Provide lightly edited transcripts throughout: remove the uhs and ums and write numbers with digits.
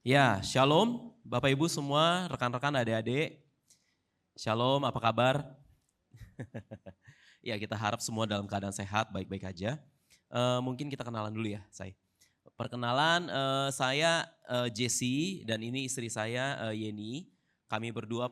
Ya, shalom Bapak Ibu semua, rekan-rekan adik-adik. Shalom, apa kabar? Ya, kita harap semua dalam keadaan sehat, baik-baik aja. Mungkin kita kenalan dulu ya, saya. Perkenalan, saya Jesse dan ini istri saya Yeni. Kami berdua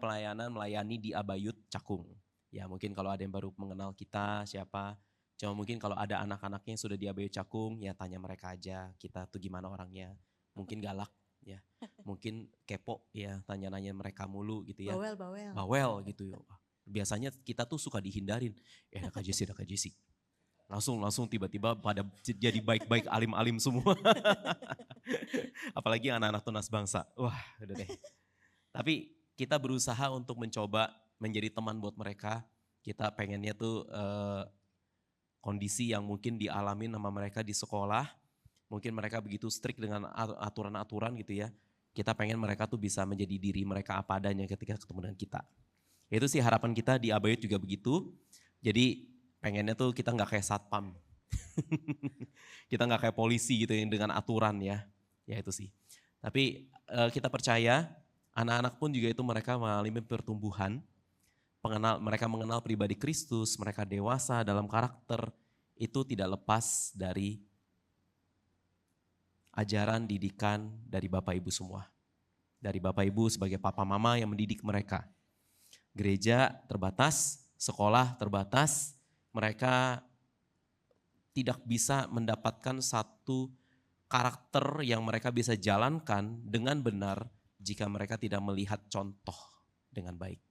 melayani di Abayut Cakung. Ya, mungkin kalau ada yang baru mengenal kita siapa. Cuma mungkin kalau ada anak-anaknya yang sudah di Abayut Cakung, ya tanya mereka aja kita tuh gimana orangnya. Mungkin galak ya, mungkin kepo ya, tanya-nanya mereka mulu gitu ya. Bawel. Bawel gitu ya. Biasanya kita tuh suka dihindarin, ada Kak Jesse. Langsung tiba-tiba pada jadi baik-baik alim-alim semua. Apalagi anak-anak tunas bangsa. Wah, udah deh. Tapi kita berusaha untuk mencoba menjadi teman buat mereka. Kita pengennya tuh kondisi yang mungkin dialami sama mereka di sekolah. Mungkin mereka begitu strict dengan aturan-aturan gitu ya. Kita pengen mereka tuh bisa menjadi diri mereka apa adanya ketika ketemu dengan kita. Itu sih harapan kita di Abayut juga begitu. Jadi pengennya tuh kita nggak kayak satpam. Kita nggak kayak polisi gitu yang dengan aturan ya. Ya itu sih. Tapi kita percaya anak-anak pun juga itu mereka mengalami pertumbuhan. Mereka mengenal pribadi Kristus, mereka dewasa dalam karakter. Itu tidak lepas dari ajaran didikan dari Bapak Ibu semua. Dari Bapak Ibu sebagai papa mama yang mendidik mereka. Gereja terbatas, sekolah terbatas, mereka tidak bisa mendapatkan satu karakter yang mereka bisa jalankan dengan benar jika mereka tidak melihat contoh dengan baik.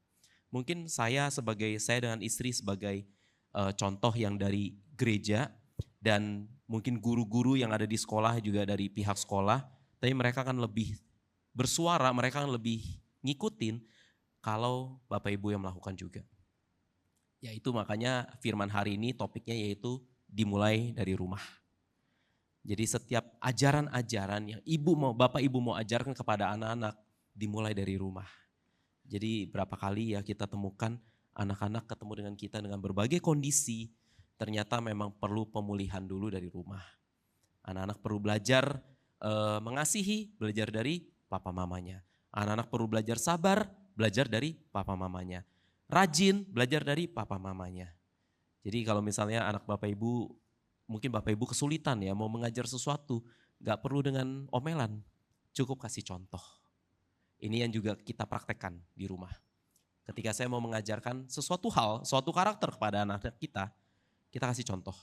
Mungkin saya dengan istri sebagai contoh yang dari gereja dan mungkin guru-guru yang ada di sekolah juga dari pihak sekolah, tapi mereka akan lebih bersuara, mereka akan lebih ngikutin kalau Bapak Ibu yang melakukan juga. Ya itu makanya firman hari ini topiknya yaitu dimulai dari rumah. Jadi setiap ajaran-ajaran yang Bapak Ibu mau ajarkan kepada anak-anak dimulai dari rumah. Jadi berapa kali ya kita temukan anak-anak ketemu dengan kita dengan berbagai kondisi, ternyata memang perlu pemulihan dulu dari rumah. Anak-anak perlu belajar mengasihi, belajar dari papa mamanya. Anak-anak perlu belajar sabar, belajar dari papa mamanya. Rajin, belajar dari papa mamanya. Jadi kalau misalnya anak Bapak Ibu, mungkin Bapak Ibu kesulitan ya mau mengajar sesuatu, gak perlu dengan omelan, cukup kasih contoh. Ini yang juga kita praktekkan di rumah. Ketika saya mau mengajarkan sesuatu hal, suatu karakter kepada anak-anak kita kasih contoh.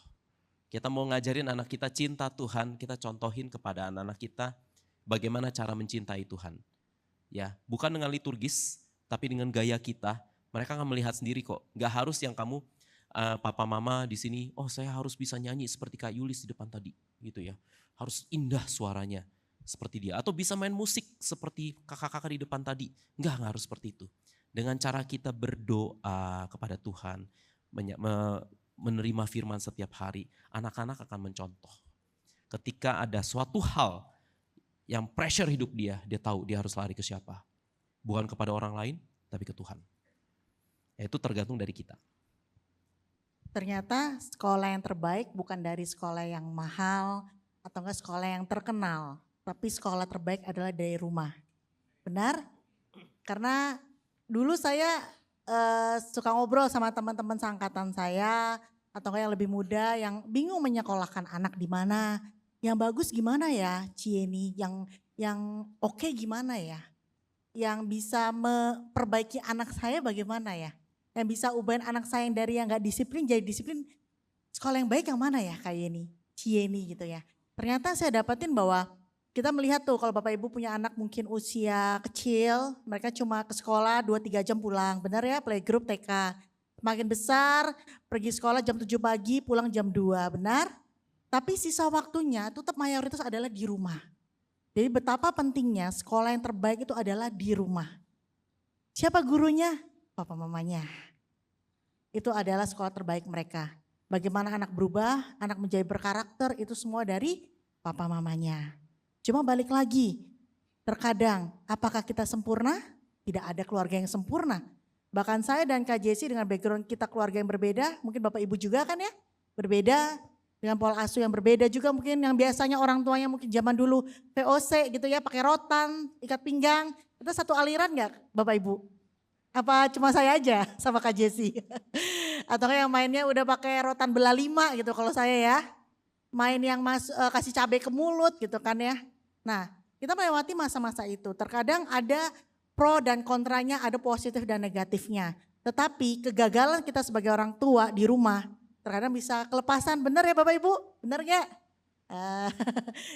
Kita mau ngajarin anak kita cinta Tuhan, kita contohin kepada anak-anak kita bagaimana cara mencintai Tuhan. Ya, bukan dengan liturgis, tapi dengan gaya kita. Mereka akan melihat sendiri kok. Gak harus yang kamu papa mama di sini, oh saya harus bisa nyanyi seperti Kak Yulis di depan tadi, gitu ya. Harus indah suaranya seperti dia, atau bisa main musik seperti kakak-kakak di depan tadi. Enggak harus seperti itu. Dengan cara kita berdoa kepada Tuhan, menerima firman setiap hari, anak-anak akan mencontoh. Ketika ada suatu hal yang pressure hidup dia tahu dia harus lari ke siapa. Bukan kepada orang lain, tapi ke Tuhan. Itu tergantung dari kita. Ternyata sekolah yang terbaik bukan dari sekolah yang mahal atau enggak sekolah yang terkenal. Tapi sekolah terbaik adalah dari rumah. Benar? Karena dulu saya suka ngobrol sama teman-teman seangkatan saya atau yang lebih muda yang bingung menyekolahkan anak di mana. Yang bagus gimana ya Cieni, yang oke gimana ya? Yang bisa memperbaiki anak saya bagaimana ya? Yang bisa ubahin anak saya yang dari yang gak disiplin jadi disiplin, sekolah yang baik yang mana ya Kak Yeni, Cieni gitu ya. Ternyata saya dapatin bahwa kita melihat tuh kalau Bapak Ibu punya anak mungkin usia kecil, mereka cuma ke sekolah 2-3 jam pulang, benar ya, playgroup TK. Makin besar pergi sekolah jam 7 pagi pulang jam 2, benar? Tapi sisa waktunya tetap mayoritas adalah di rumah. Jadi betapa pentingnya sekolah yang terbaik itu adalah di rumah. Siapa gurunya? Papa mamanya. Itu adalah sekolah terbaik mereka. Bagaimana anak berubah, anak menjadi berkarakter, itu semua dari papa mamanya. Cuma balik lagi, terkadang apakah kita sempurna? Tidak ada keluarga yang sempurna. Bahkan saya dan Kak Jesse dengan background kita keluarga yang berbeda, mungkin Bapak Ibu juga kan ya, berbeda. dengan pola asuh yang berbeda juga, mungkin yang biasanya orang tuanya mungkin zaman dulu VOC gitu ya, pakai rotan, ikat pinggang. Itu satu aliran nggak Bapak Ibu? Apa cuma saya aja sama Kak Jessy? Atau yang mainnya udah pakai rotan belah 5 gitu kalau saya ya. Main yang kasih cabai ke mulut gitu kan ya. Nah, kita melewati masa-masa itu. Terkadang ada pro dan kontranya, ada positif dan negatifnya. Tetapi kegagalan kita sebagai orang tua di rumah terkadang bisa kelepasan. Benar ya Bapak Ibu? Benar gak?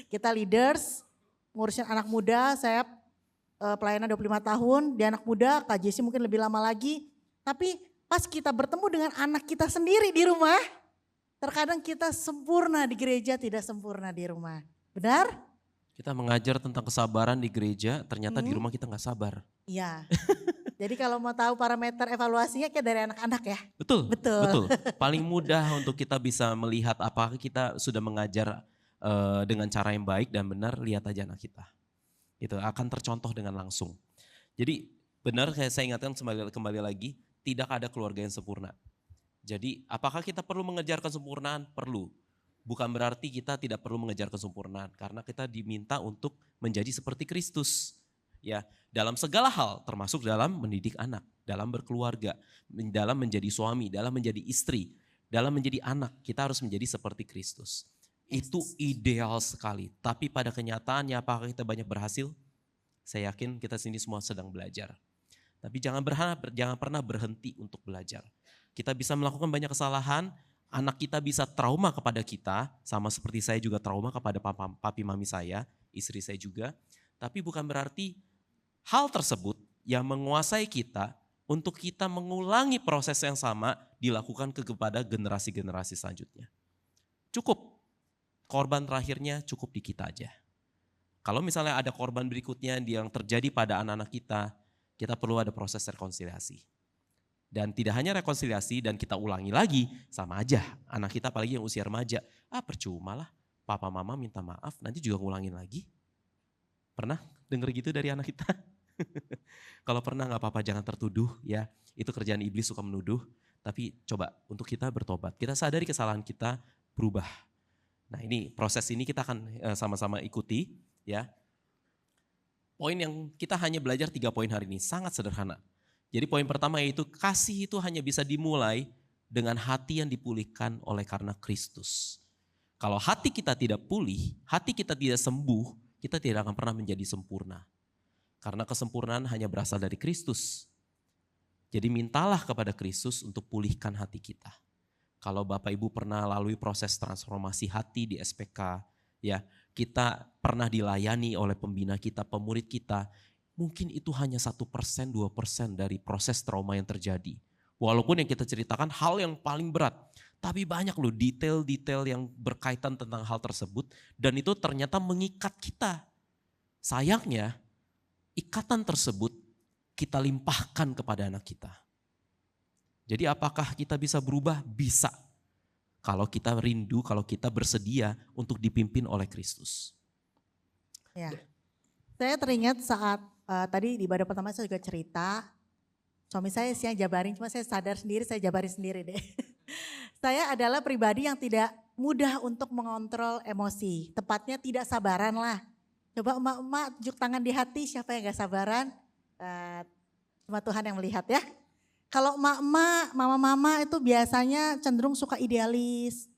Kita leaders, ngurusin anak muda, saya pelayanan 25 tahun, di anak muda, Kak Jessy mungkin lebih lama lagi. Tapi pas kita bertemu dengan anak kita sendiri di rumah, terkadang kita sempurna di gereja, tidak sempurna di rumah. Benar? Kita mengajar tentang kesabaran di gereja, ternyata di rumah kita nggak sabar. Iya. Jadi kalau mau tahu parameter evaluasinya kayak dari anak-anak ya. Betul, Betul. betul. Paling mudah untuk kita bisa melihat apakah kita sudah mengajar dengan cara yang baik dan benar, lihat aja anak kita. Itu akan tercontoh dengan langsung. Jadi benar saya ingatkan kembali lagi, tidak ada keluarga yang sempurna. Jadi apakah kita perlu mengejar kesempurnaan? Perlu. Bukan berarti kita tidak perlu mengejar kesempurnaan, karena kita diminta untuk menjadi seperti Kristus. Ya, dalam segala hal, termasuk dalam mendidik anak, dalam berkeluarga, dalam menjadi suami, dalam menjadi istri, dalam menjadi anak, kita harus menjadi seperti Kristus. Itu ideal sekali. Tapi pada kenyataannya apakah kita banyak berhasil? Saya yakin kita sini semua sedang belajar. Tapi jangan pernah berhenti untuk belajar. Kita bisa melakukan banyak kesalahan, anak kita bisa trauma kepada kita, sama seperti saya juga trauma kepada papi mami saya, istri saya juga. Tapi bukan berarti hal tersebut yang menguasai kita untuk kita mengulangi proses yang sama dilakukan kepada generasi-generasi selanjutnya. Cukup. Korban terakhirnya cukup di kita aja. Kalau misalnya ada korban berikutnya yang terjadi pada anak-anak kita perlu ada proses rekonsiliasi. Dan tidak hanya rekonsiliasi dan kita ulangi lagi, sama aja. Anak kita apalagi yang usia remaja, percuma lah papa mama minta maaf nanti juga ngulangin lagi. Pernah denger gitu dari anak kita? Kalau pernah gak apa-apa, jangan tertuduh ya. Itu kerjaan iblis, suka menuduh. Tapi coba untuk kita bertobat, kita sadari kesalahan kita, berubah. Nah ini proses ini kita akan sama-sama ikuti ya. Poin yang kita hanya belajar 3 poin hari ini, sangat sederhana. Jadi poin pertama yaitu kasih itu hanya bisa dimulai dengan hati yang dipulihkan oleh karena Kristus. Kalau hati kita tidak pulih, hati kita tidak sembuh, kita tidak akan pernah menjadi sempurna. Karena kesempurnaan hanya berasal dari Kristus. Jadi mintalah kepada Kristus untuk pulihkan hati kita. Kalau Bapak Ibu pernah lalui proses transformasi hati di SPK, ya kita pernah dilayani oleh pembina kita, pemurid kita, mungkin itu hanya 1%, 2% dari proses trauma yang terjadi. Walaupun yang kita ceritakan hal yang paling berat, tapi banyak loh detail-detail yang berkaitan tentang hal tersebut dan itu ternyata mengikat kita. Sayangnya ikatan tersebut kita limpahkan kepada anak kita. Jadi apakah kita bisa berubah? Bisa. Kalau kita rindu, kalau kita bersedia untuk dipimpin oleh Kristus. Ya. Saya teringat saat tadi di ibadah pertama saya juga cerita, suami saya sih yang jabarin, cuma saya sadar sendiri, saya jabarin sendiri deh. Saya adalah pribadi yang tidak mudah untuk mengontrol emosi, tepatnya tidak sabaran lah. Coba emak-emak tunjuk tangan di hati, siapa yang gak sabaran? Cuma Tuhan yang melihat ya. Kalau emak-emak, mama-mama itu biasanya cenderung suka idealis.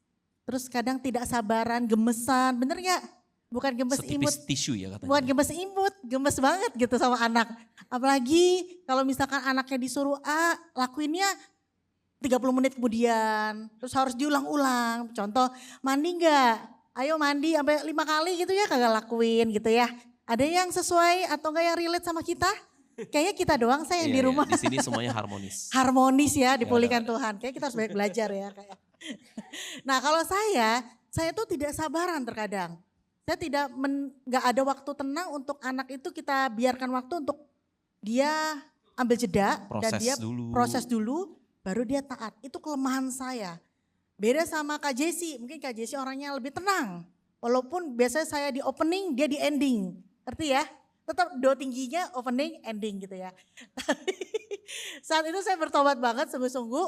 Terus kadang tidak sabaran, gemesan, bener gak? Bukan gemes imut. Setipis tisu ya katanya. Bukan gemes imut, gemes banget gitu sama anak. Apalagi kalau misalkan anaknya disuruh A, lakuinnya 30 menit kemudian. Terus harus diulang-ulang. Contoh, mandi gak? Ayo mandi sampai 5 kali gitu ya kagak lakuin gitu ya. Ada yang sesuai atau enggak yang relate sama kita? Kayaknya kita doang saya yang di rumah. Di sini semuanya harmonis. Harmonis ya, dipulihkan Tuhan. Kayaknya kita harus banyak belajar ya. Nah kalau saya tuh tidak sabaran terkadang. Saya nggak ada waktu tenang untuk anak itu kita biarkan waktu untuk dia ambil jeda. Dan dia proses dulu, baru dia taat. Itu kelemahan saya. Beda sama Kak Jessy, mungkin Kak Jessy orangnya lebih tenang. Walaupun biasanya saya di opening, dia di ending. Ngerti ya? Tetap do tingginya opening, ending gitu ya. Saat itu saya bertobat banget sungguh-sungguh.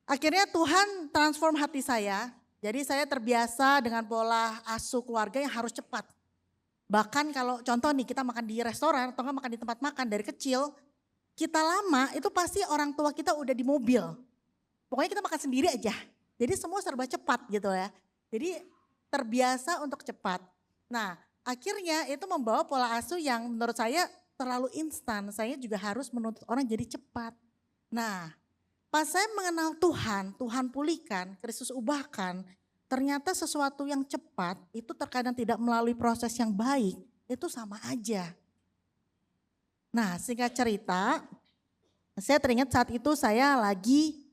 Akhirnya Tuhan transform hati saya. Jadi saya terbiasa dengan pola asuh keluarga yang harus cepat. Bahkan kalau contoh nih kita makan di restoran atau makan di tempat makan dari kecil, kita lama itu pasti orang tua kita udah di mobil. Pokoknya kita makan sendiri aja. Jadi semua serba cepat gitu ya. Jadi terbiasa untuk cepat. Nah akhirnya itu membawa pola asuh yang menurut saya terlalu instan. Saya juga harus menuntut orang jadi cepat. Nah pas saya mengenal Tuhan, Tuhan pulihkan, Kristus ubahkan. Ternyata sesuatu yang cepat itu terkadang tidak melalui proses yang baik. Itu sama aja. Nah singkat cerita, saya teringat saat itu saya lagi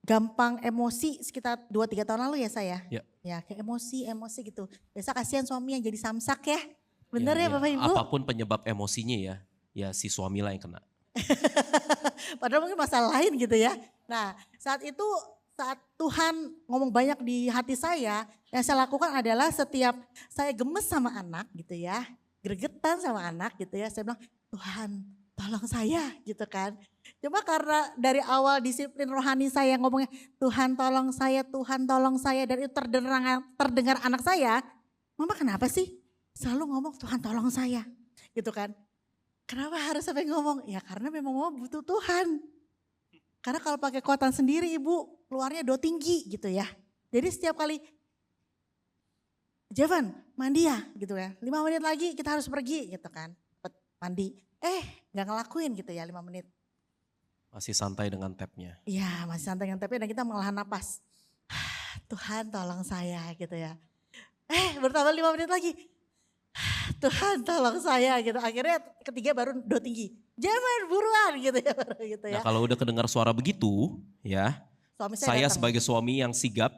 gampang emosi sekitar 2-3 tahun lalu ya saya. Ya kayak emosi gitu. Biasa kasihan suami yang jadi samsak ya. Bener ya Bapak Ibu? Apapun penyebab emosinya ya si suami lah yang kena. Padahal mungkin masalah lain gitu ya. Nah saat Tuhan ngomong banyak di hati saya, yang saya lakukan adalah setiap saya gemes sama anak gitu ya, gregetan sama anak gitu ya, saya bilang Tuhan tolong saya gitu kan. Cuma karena dari awal disiplin rohani saya ngomongnya Tuhan tolong saya dan itu terdengar anak saya, mama kenapa sih selalu ngomong Tuhan tolong saya gitu kan. Kenapa harus sampai ngomong? Ya karena memang mama butuh Tuhan. Karena kalau pakai kekuatan sendiri ibu keluarnya do tinggi gitu ya. Jadi setiap kali Jevan mandi ya gitu ya. 5 menit lagi kita harus pergi gitu kan. Mandi. Gak ngelakuin gitu ya 5 menit. Masih santai dengan tabnya. Iya masih santai dengan tabnya dan kita menghela napas. Tuhan tolong saya gitu ya. Bertambah 5 menit lagi. Tuhan tolong saya gitu. Akhirnya ketiga baru do tinggi. Jangan buruan gitu ya. Nah kalau udah kedengar suara begitu ya. Saya sebagai suami yang sigap.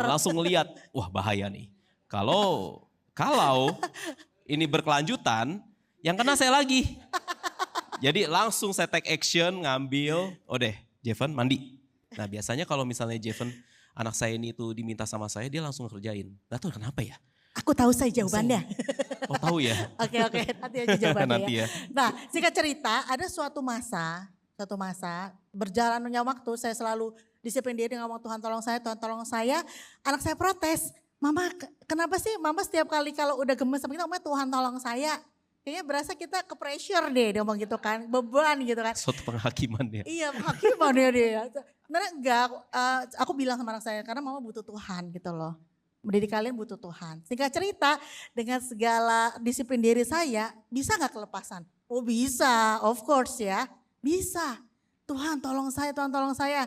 langsung ngelihat. Wah bahaya nih. Kalau ini berkelanjutan. Yang kena saya lagi. Jadi langsung saya take action ngambil. Oh deh Jevan mandi. Nah biasanya kalau misalnya Jevan anak saya ini tuh diminta sama saya. Dia langsung ngerjain. Gak tahu kenapa ya. Aku tahu saya jawabannya. Oh tahu ya? Oke, nanti aja jawabannya nanti ya. Nah singkat cerita ada suatu masa berjalannya waktu saya selalu disiplin diri ngomong Tuhan tolong saya. Anak saya protes, mama kenapa sih mama setiap kali kalau udah gemes sama kita ngomongnya Tuhan tolong saya. Kayaknya berasa kita ke pressure deh dia ngomong gitu kan, beban gitu kan. Suatu penghakiman ya. Iya penghakiman ya dia. Sebenarnya enggak, aku bilang sama anak saya karena mama butuh Tuhan gitu loh. Mendidik kalian butuh Tuhan. Singkat cerita dengan segala disiplin diri saya bisa gak kelepasan? Oh bisa, of course ya. Bisa. Tuhan tolong saya.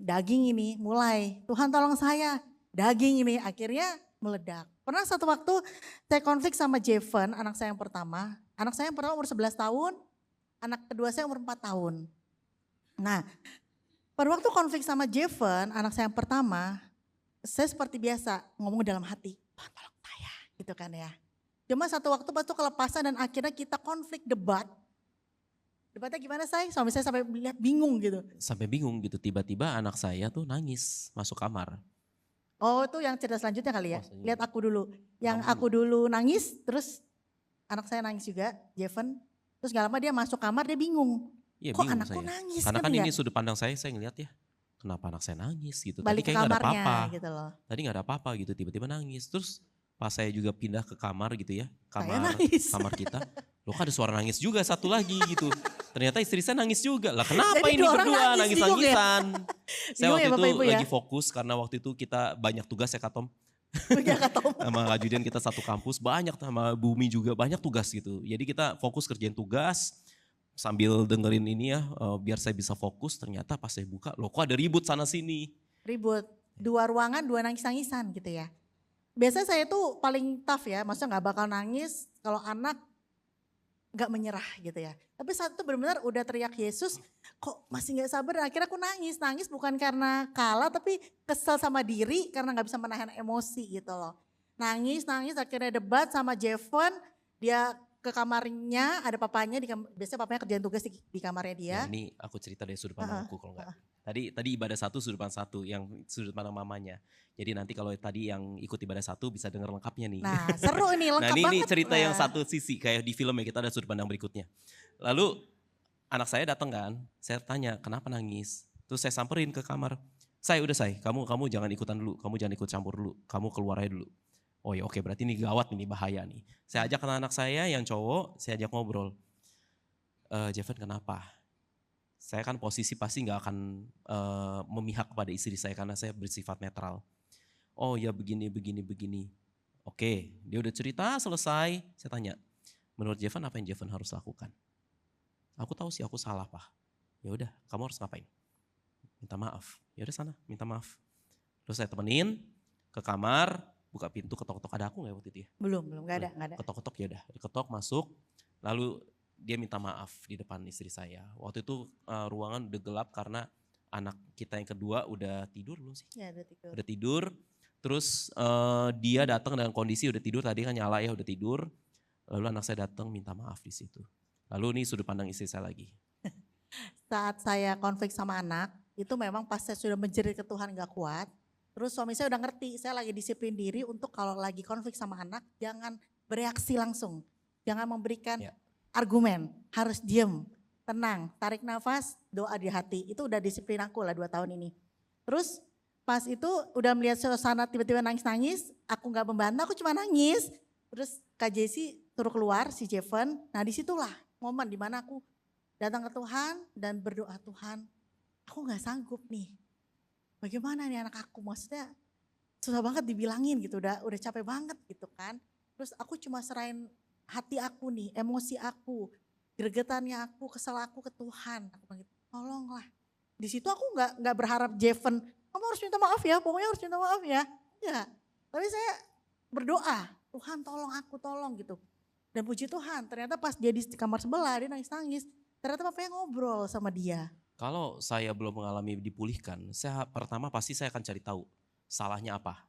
Daging ini mulai. Tuhan tolong saya. Daging ini akhirnya meledak. Pernah satu waktu saya konflik sama Jevan, anak saya yang pertama. Anak saya yang pertama umur 11 tahun. Anak kedua saya umur 4 tahun. Nah pada waktu konflik sama Jevan, anak saya yang pertama. Saya seperti biasa ngomong dalam hati, Tuhan tolong saya gitu kan ya. Cuma satu waktu pas itu kelepasan dan akhirnya kita konflik debat. Debatnya gimana saya? Suami saya sampai lihat bingung gitu. Sampai bingung gitu, tiba-tiba anak saya tuh nangis masuk kamar. Oh itu yang cerita selanjutnya kali ya, lihat aku dulu. Yang aku dulu nangis terus anak saya nangis juga, Jevan. Terus gak lama dia masuk kamar dia bingung. Iya, kok bingung anakku saya. nangis Karena kan ya? ini sudut pandang saya ngeliat ya. Kenapa anak saya nangis gitu. Balik Tadi ke kayak gak ada kamarnya apa-apa. gitu loh. Tadi gak ada apa-apa gitu, tiba-tiba nangis. Terus pas saya juga pindah ke kamar gitu ya. Saya nangis. Kamar kita. Loh kan ada suara nangis juga satu lagi gitu. Ternyata istri saya nangis juga. Lah kenapa Jadi ini dua orang berdua nangis, nangis-nangisan. Saya Bingung waktu ya, Bapak itu Ibu ya? lagi fokus karena waktu itu kita banyak tugas ya Kak Tom. Punya Kak Tom. Sama Kak Judian kita satu kampus, banyak sama Bumi juga banyak tugas gitu. Jadi kita fokus kerjain tugas sambil dengerin ini ya biar saya bisa fokus. Ternyata pas saya buka loh kok ada ribut sana sini. Ribut, 2 ruangan 2 nangis-nangisan gitu ya. Biasanya saya tuh paling tough ya, maksudnya gak bakal nangis kalau anak gak menyerah gitu ya. Tapi saat itu benar-benar udah teriak Yesus, kok masih gak sabar, akhirnya aku nangis. Nangis bukan karena kalah tapi kesel sama diri karena gak bisa menahan emosi gitu loh. Nangis, akhirnya debat sama Jevan, dia ke kamarnya, ada papanya, biasanya papanya kerjain tugas di kamarnya dia. Nah, ini aku cerita dari sudut pandang aku kalau enggak. Tadi ibadah satu sudut pandang satu, yang sudut pandang mamanya. Jadi nanti kalau tadi yang ikut ibadah satu bisa dengar lengkapnya nih. Nah seru ini lengkap banget. Nah ini cerita yang Nah. satu sisi kayak di film ya kita ada sudut pandang berikutnya. Lalu anak saya datang kan, saya tanya kenapa nangis. Terus saya samperin ke kamar, kamu jangan ikutan dulu, kamu jangan ikut campur dulu, kamu keluar aja dulu. Oh ya oke, berarti ini gawat, ini bahaya nih. Saya ajak anak saya yang cowok, saya ajak ngobrol. Jeffen kenapa? Saya kan posisi pasti gak akan memihak kepada istri saya karena saya bersifat netral. Oh ya begini. Oke, dia udah cerita selesai, saya tanya, menurut Jeffen apa yang Jeffen harus lakukan? Aku tahu sih aku salah Pak. Ya udah, kamu harus ngapain? Minta maaf. Ya udah sana, minta maaf. Terus saya temenin ke kamar, buka pintu, ketok-ketok. Ada aku nggak waktu itu ya? Belum, nggak ada. Ketok-ketok ya udah, ketok masuk. Lalu dia minta maaf di depan istri saya. Waktu itu ruangan udah gelap karena anak kita yang kedua udah tidur belum sih? Ya udah tidur. Udah tidur. Terus dia datang dengan kondisi udah tidur, tadi kan nyala ya udah tidur. Lalu anak saya datang minta maaf di situ. Lalu ini sudut pandang istri saya lagi. Saat saya konflik sama anak, itu memang pas saya sudah menjerit ke Tuhan gak kuat. Terus suami saya udah ngerti, saya lagi disiplin diri untuk kalau lagi konflik sama anak, jangan bereaksi langsung. Jangan memberikan argumen, harus diem, tenang, tarik nafas, doa di hati. Itu udah disiplin aku lah 2 tahun ini. Terus pas itu udah melihat suasana tiba-tiba nangis-nangis, aku gak membantah, aku cuma nangis. Terus Kak Jessie suruh keluar, si Jeffen. Nah disitulah momen dimana aku datang ke Tuhan dan berdoa, Tuhan aku gak sanggup nih. Bagaimana nih anak aku, maksudnya susah banget dibilangin gitu, udah capek banget gitu kan. Terus aku cuma serahin hati aku nih, emosi aku, gregetannya aku, kesel aku ke Tuhan. Aku bilang gitu, tolonglah. Di situ aku nggak berharap Jeffen, kamu harus minta maaf ya, pokoknya harus minta maaf ya. Enggak, tapi saya berdoa, Tuhan tolong aku, tolong gitu. Dan puji Tuhan, ternyata pas dia di kamar sebelah, dia nangis-nangis. Ternyata bapaknya ngobrol sama dia. Kalau saya belum mengalami dipulihkan, pertama pasti saya akan cari tahu salahnya apa.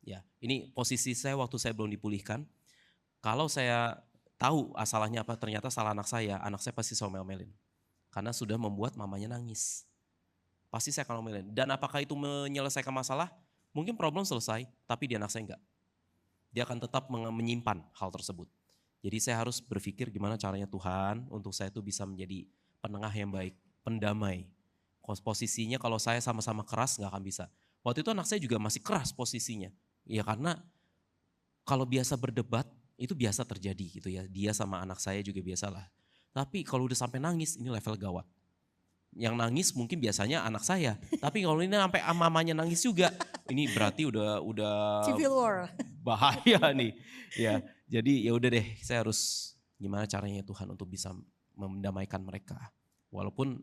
Ya, ini posisi saya waktu saya belum dipulihkan. Kalau saya tahu salahnya apa, ternyata salah anak saya pasti saya omel-omelin. Karena sudah membuat mamanya nangis. Pasti saya akan omelin. Dan apakah itu menyelesaikan masalah? Mungkin problem selesai, tapi di anak saya enggak. Dia akan tetap menyimpan hal tersebut. Jadi saya harus berpikir gimana caranya Tuhan untuk saya itu bisa menjadi penengah yang baik, pendamai. Posisinya kalau saya sama-sama keras gak akan bisa. Waktu itu anak saya juga masih keras posisinya. Ya karena kalau biasa berdebat itu biasa terjadi gitu ya. Dia sama anak saya juga biasalah. Tapi kalau udah sampai nangis ini level gawat. Yang nangis mungkin biasanya anak saya. Tapi kalau ini sampai mamanya nangis juga, ini berarti udah Civil war. Bahaya nih. Ya, jadi ya udah deh, saya harus gimana caranya Tuhan untuk bisa mendamaikan mereka. Walaupun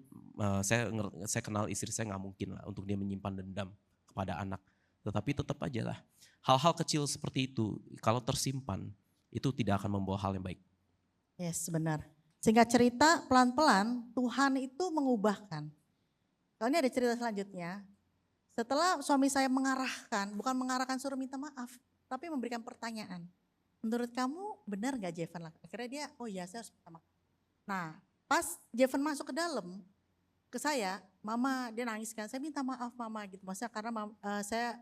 saya kenal istri saya nggak mungkin lah untuk dia menyimpan dendam kepada anak. Tetapi tetap aja lah, hal-hal kecil seperti itu kalau tersimpan itu tidak akan membawa hal yang baik. Yes, benar. Singkat cerita, pelan-pelan Tuhan itu mengubahkan. Kalau ini ada cerita selanjutnya, setelah suami saya bukan mengarahkan suruh minta maaf, tapi memberikan pertanyaan. Menurut kamu benar gak Jeffen? Akhirnya dia, oh iya saya harus minta maaf. Nah pas Jeffen masuk ke dalam, ke saya, mama dia nangis kan, saya minta maaf mama gitu. Maksudnya karena saya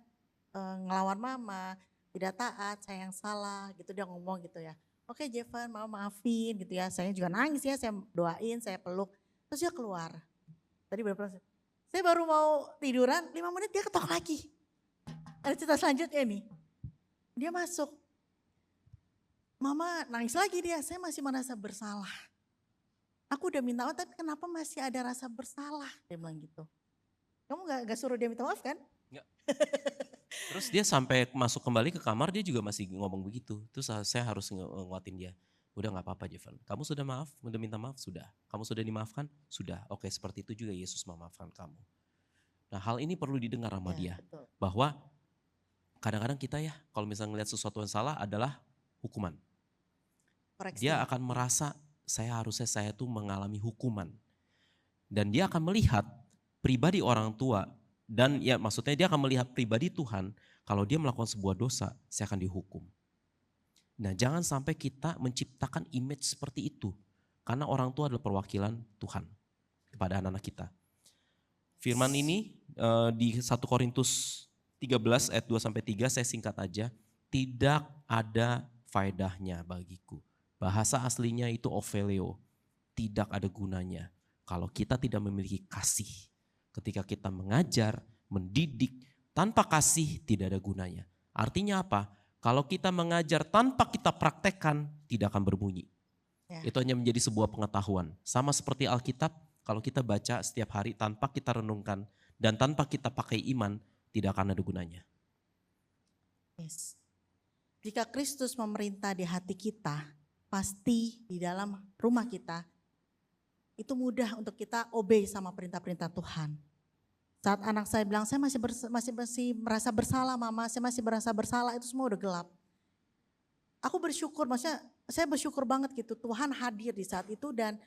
ngelawan mama, tidak taat, saya yang salah gitu, dia ngomong gitu ya. Oke Jeffen, mama maafin gitu ya. Saya juga nangis ya, saya doain, saya peluk. Terus dia keluar. Tadi saya baru mau tiduran, 5 menit dia ketok lagi. Ada cerita selanjutnya nih. Dia masuk. Mama nangis lagi dia, saya masih merasa bersalah. Aku udah minta maaf tapi kenapa masih ada rasa bersalah? Dia bilang gitu. Kamu gak suruh dia minta maaf kan? Enggak. Terus dia sampai masuk kembali ke kamar dia juga masih ngomong begitu. Terus saya harus nguatin dia. Udah gak apa-apa Jeffen, kamu sudah maaf, udah minta maaf? Sudah. Kamu sudah dimaafkan? Sudah. Oke seperti itu juga Yesus memaafkan kamu. Nah hal ini perlu didengar sama dia. Betul. Bahwa kadang-kadang kita ya kalau misalnya ngelihat sesuatu yang salah adalah hukuman. Koreksi. Dia akan merasa saya tuh mengalami hukuman. Dan dia akan melihat pribadi orang tua dan ya maksudnya dia akan melihat pribadi Tuhan kalau dia melakukan sebuah dosa, saya akan dihukum. Nah jangan sampai kita menciptakan image seperti itu. Karena orang tua adalah perwakilan Tuhan kepada anak-anak kita. Firman ini di 1 Korintus 13 ayat 2-3 saya singkat aja. Tidak ada faedahnya bagiku. Bahasa aslinya itu opheleo. Tidak ada gunanya kalau kita tidak memiliki kasih. Ketika kita mengajar, mendidik, tanpa kasih tidak ada gunanya. Artinya apa? Kalau kita mengajar tanpa kita praktekkan, tidak akan berbunyi. Ya. Itu hanya menjadi sebuah pengetahuan. Sama seperti Alkitab, kalau kita baca setiap hari tanpa kita renungkan dan tanpa kita pakai iman, tidak akan ada gunanya. Yes. Jika Kristus memerintah di hati kita, pasti di dalam rumah kita, itu mudah untuk kita obey sama perintah-perintah Tuhan. Saat anak saya bilang, saya masih merasa bersalah mama, saya masih merasa bersalah, itu semua udah gelap. Aku bersyukur, maksudnya saya bersyukur banget gitu, Tuhan hadir di saat itu dan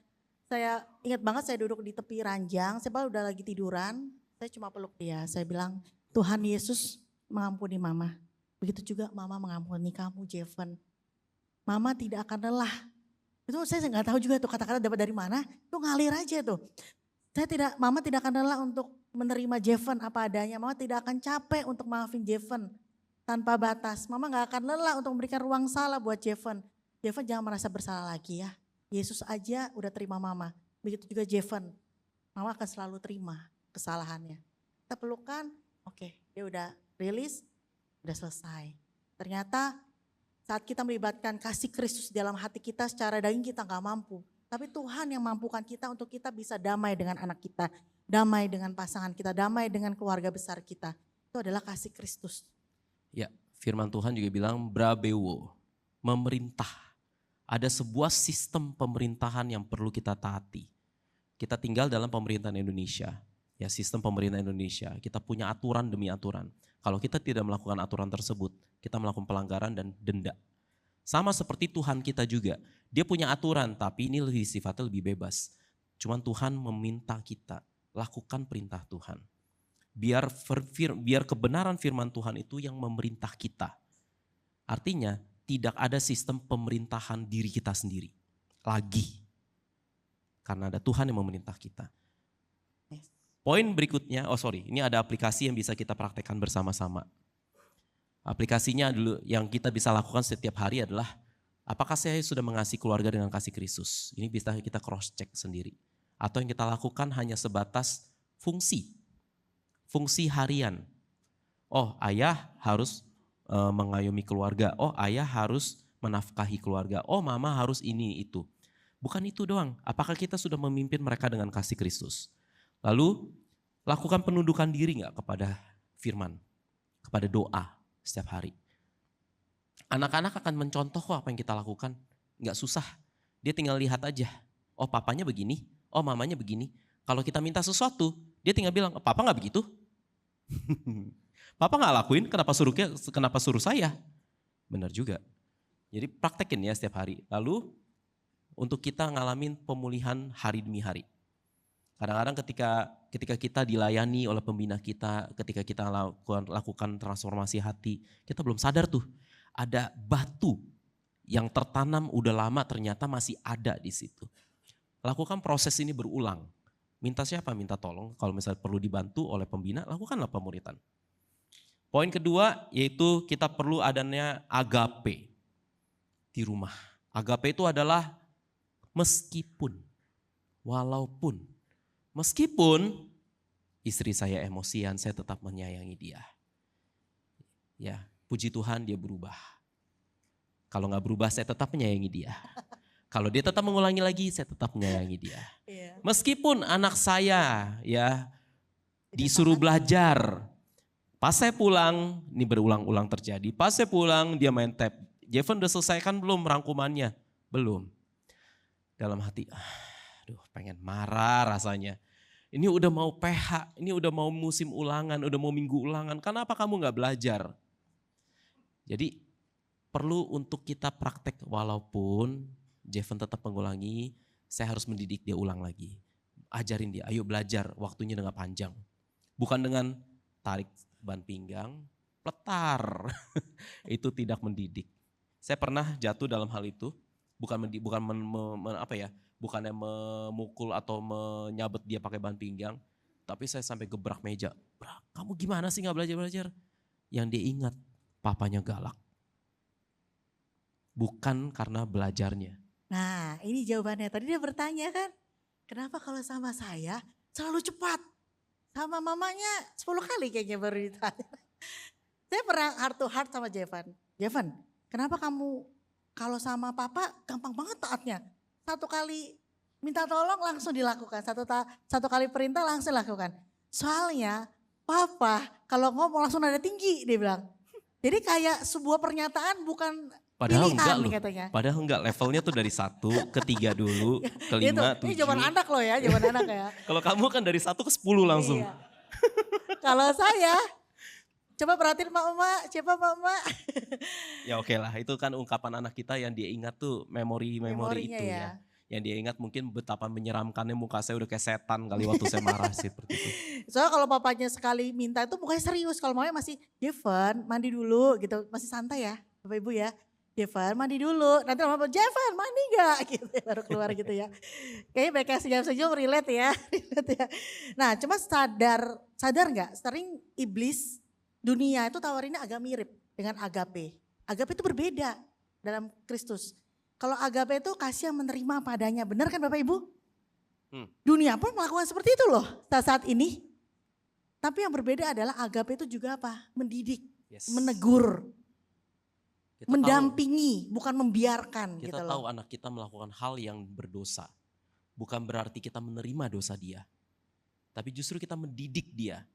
saya ingat banget saya duduk di tepi ranjang, saya udah lagi tiduran, saya cuma peluk dia, saya bilang, Tuhan Yesus mengampuni mama. Begitu juga mama mengampuni kamu, Jeven. Mama tidak akan lelah. Itu saya nggak tahu juga tuh kata-kata dapat dari mana, itu ngalir aja tuh. Mama tidak akan lelah untuk menerima Jeven apa adanya. Mama tidak akan capek untuk maafin Jeven tanpa batas. Mama gak akan lelah untuk memberikan ruang salah buat Jeven. Jeven jangan merasa bersalah lagi ya. Yesus aja udah terima mama. Begitu juga Jeven. Mama akan selalu terima kesalahannya. Kita pelukan, oke, dia udah rilis, udah selesai. Ternyata saat kita melibatkan kasih Kristus dalam hati kita secara daging kita gak mampu. Tapi Tuhan yang mampukan kita untuk kita bisa damai dengan anak kita. Damai dengan pasangan kita, damai dengan keluarga besar kita. Itu adalah kasih Kristus. Ya, firman Tuhan juga bilang brabewo, memerintah. Ada sebuah sistem pemerintahan yang perlu kita taati. Kita tinggal dalam pemerintahan Indonesia. Ya, sistem pemerintahan Indonesia. Kita punya aturan demi aturan. Kalau kita tidak melakukan aturan tersebut, kita melakukan pelanggaran dan denda. Sama seperti Tuhan kita juga. Dia punya aturan, tapi ini sifatnya lebih bebas. Cuman Tuhan meminta kita lakukan perintah Tuhan. Biar kebenaran firman Tuhan itu yang memerintah kita. Artinya tidak ada sistem pemerintahan diri kita sendiri lagi. Karena ada Tuhan yang memerintah kita. Poin berikutnya, ini ada aplikasi yang bisa kita praktekkan bersama-sama. Aplikasinya dulu yang kita bisa lakukan setiap hari adalah apakah saya sudah mengasihi keluarga dengan kasih Kristus? Ini bisa kita cross check sendiri. Atau yang kita lakukan hanya sebatas fungsi harian. Oh, ayah harus mengayomi keluarga. Oh, ayah harus menafkahi keluarga. Oh, mama harus ini itu. Bukan itu doang. Apakah kita sudah memimpin mereka dengan kasih Kristus? Lalu lakukan penundukan diri nggak kepada firman, kepada doa setiap hari. Anak-anak akan mencontoh kok apa yang kita lakukan. Nggak susah. Dia tinggal lihat aja. Oh, papanya begini. Oh, mamanya begini. Kalau kita minta sesuatu, dia tinggal bilang, papa nggak begitu. Papa nggak lakuin, kenapa suruh saya? Benar juga. Jadi praktekin ya setiap hari. Lalu untuk kita ngalamin pemulihan hari demi hari. Kadang-kadang ketika kita dilayani oleh pembina kita, ketika kita lakukan transformasi hati, kita belum sadar tuh ada batu yang tertanam udah lama ternyata masih ada di situ. Lakukan proses ini berulang. Minta siapa? Minta tolong. Kalau misalnya perlu dibantu oleh pembina, lakukanlah pemuritan. Poin kedua yaitu kita perlu adanya agape di rumah. Agape itu adalah meskipun, walaupun, meskipun istri saya emosian, saya tetap menyayangi dia. Ya, puji Tuhan dia berubah. Kalau nggak berubah saya tetap menyayangi dia. Kalau dia tetap mengulangi lagi, saya tetap menyayangi dia. Meskipun anak saya ya disuruh belajar, pas saya pulang, ini berulang-ulang terjadi. Pas saya pulang dia main tab. Jeven udah selesaikan belum rangkumannya? Belum. Dalam hati, aduh pengen marah rasanya. Ini udah mau PH, ini udah mau musim ulangan, udah mau minggu ulangan. Kenapa kamu gak belajar? Jadi perlu untuk kita praktek walaupun Jeven tetap mengulangi, saya harus mendidik dia ulang lagi. Ajarin dia, ayo belajar, waktunya dengan panjang. Bukan dengan tarik ban pinggang, pletar. Itu tidak mendidik. Saya pernah jatuh dalam hal itu, bukannya memukul atau menyabet dia pakai ban pinggang, tapi saya sampai gebrak meja. Kamu gimana sih gak belajar-belajar? Yang dia ingat, papanya galak. Bukan karena belajarnya. Nah ini jawabannya, tadi dia bertanya kan, kenapa kalau sama saya selalu cepat? Sama mamanya 10 kali kayaknya baru ditanya. Saya pernah heart to heart sama Jevan. Jevan, kenapa kamu kalau sama papa gampang banget taatnya? Satu kali minta tolong langsung dilakukan. Satu kali perintah langsung lakukan. Soalnya papa kalau ngomong langsung nada tinggi dia bilang. Jadi kayak sebuah pernyataan bukan Padahal pilihan enggak nih loh, katanya. padahal enggak, levelnya tuh dari 1 ke 3 dulu, ke 5, Ini 7. zaman anak loh ya, zaman anak ya. Kalau kamu kan dari 1 ke 10 langsung. Iya. Kalau saya, coba perhatiin Mak, siapa Mak? Ya oke lah, itu kan ungkapan anak kita yang dia ingat tuh memori-memori Memorinya itu ya. ya. Yang dia ingat mungkin betapa menyeramkannya muka saya udah kayak setan kali waktu saya marah sih seperti itu. Soalnya kalau papanya sekali minta itu mukanya serius, kalau mamanya masih, Jevan mandi dulu gitu, masih santai ya Bapak Ibu ya. Jevan mandi dulu, nanti mama Jevan mandi gak gitu ya, baru keluar gitu ya. Kayaknya mereka senyum-senyum relate ya. Relate ya. Nah cuma sadar gak sering iblis dunia itu tawarinnya agak mirip dengan agape. Agape itu berbeda dalam Kristus. Kalau agape itu kasih yang menerima padanya, benar kan Bapak Ibu? Dunia pun melakukan seperti itu loh saat ini. Tapi yang berbeda adalah agape itu juga apa? Mendidik, menegur, Kita mendampingi, bukan membiarkan. Kita gitu tahu loh. anak kita melakukan hal yang berdosa. Bukan berarti kita menerima dosa dia. Tapi justru kita mendidik dia.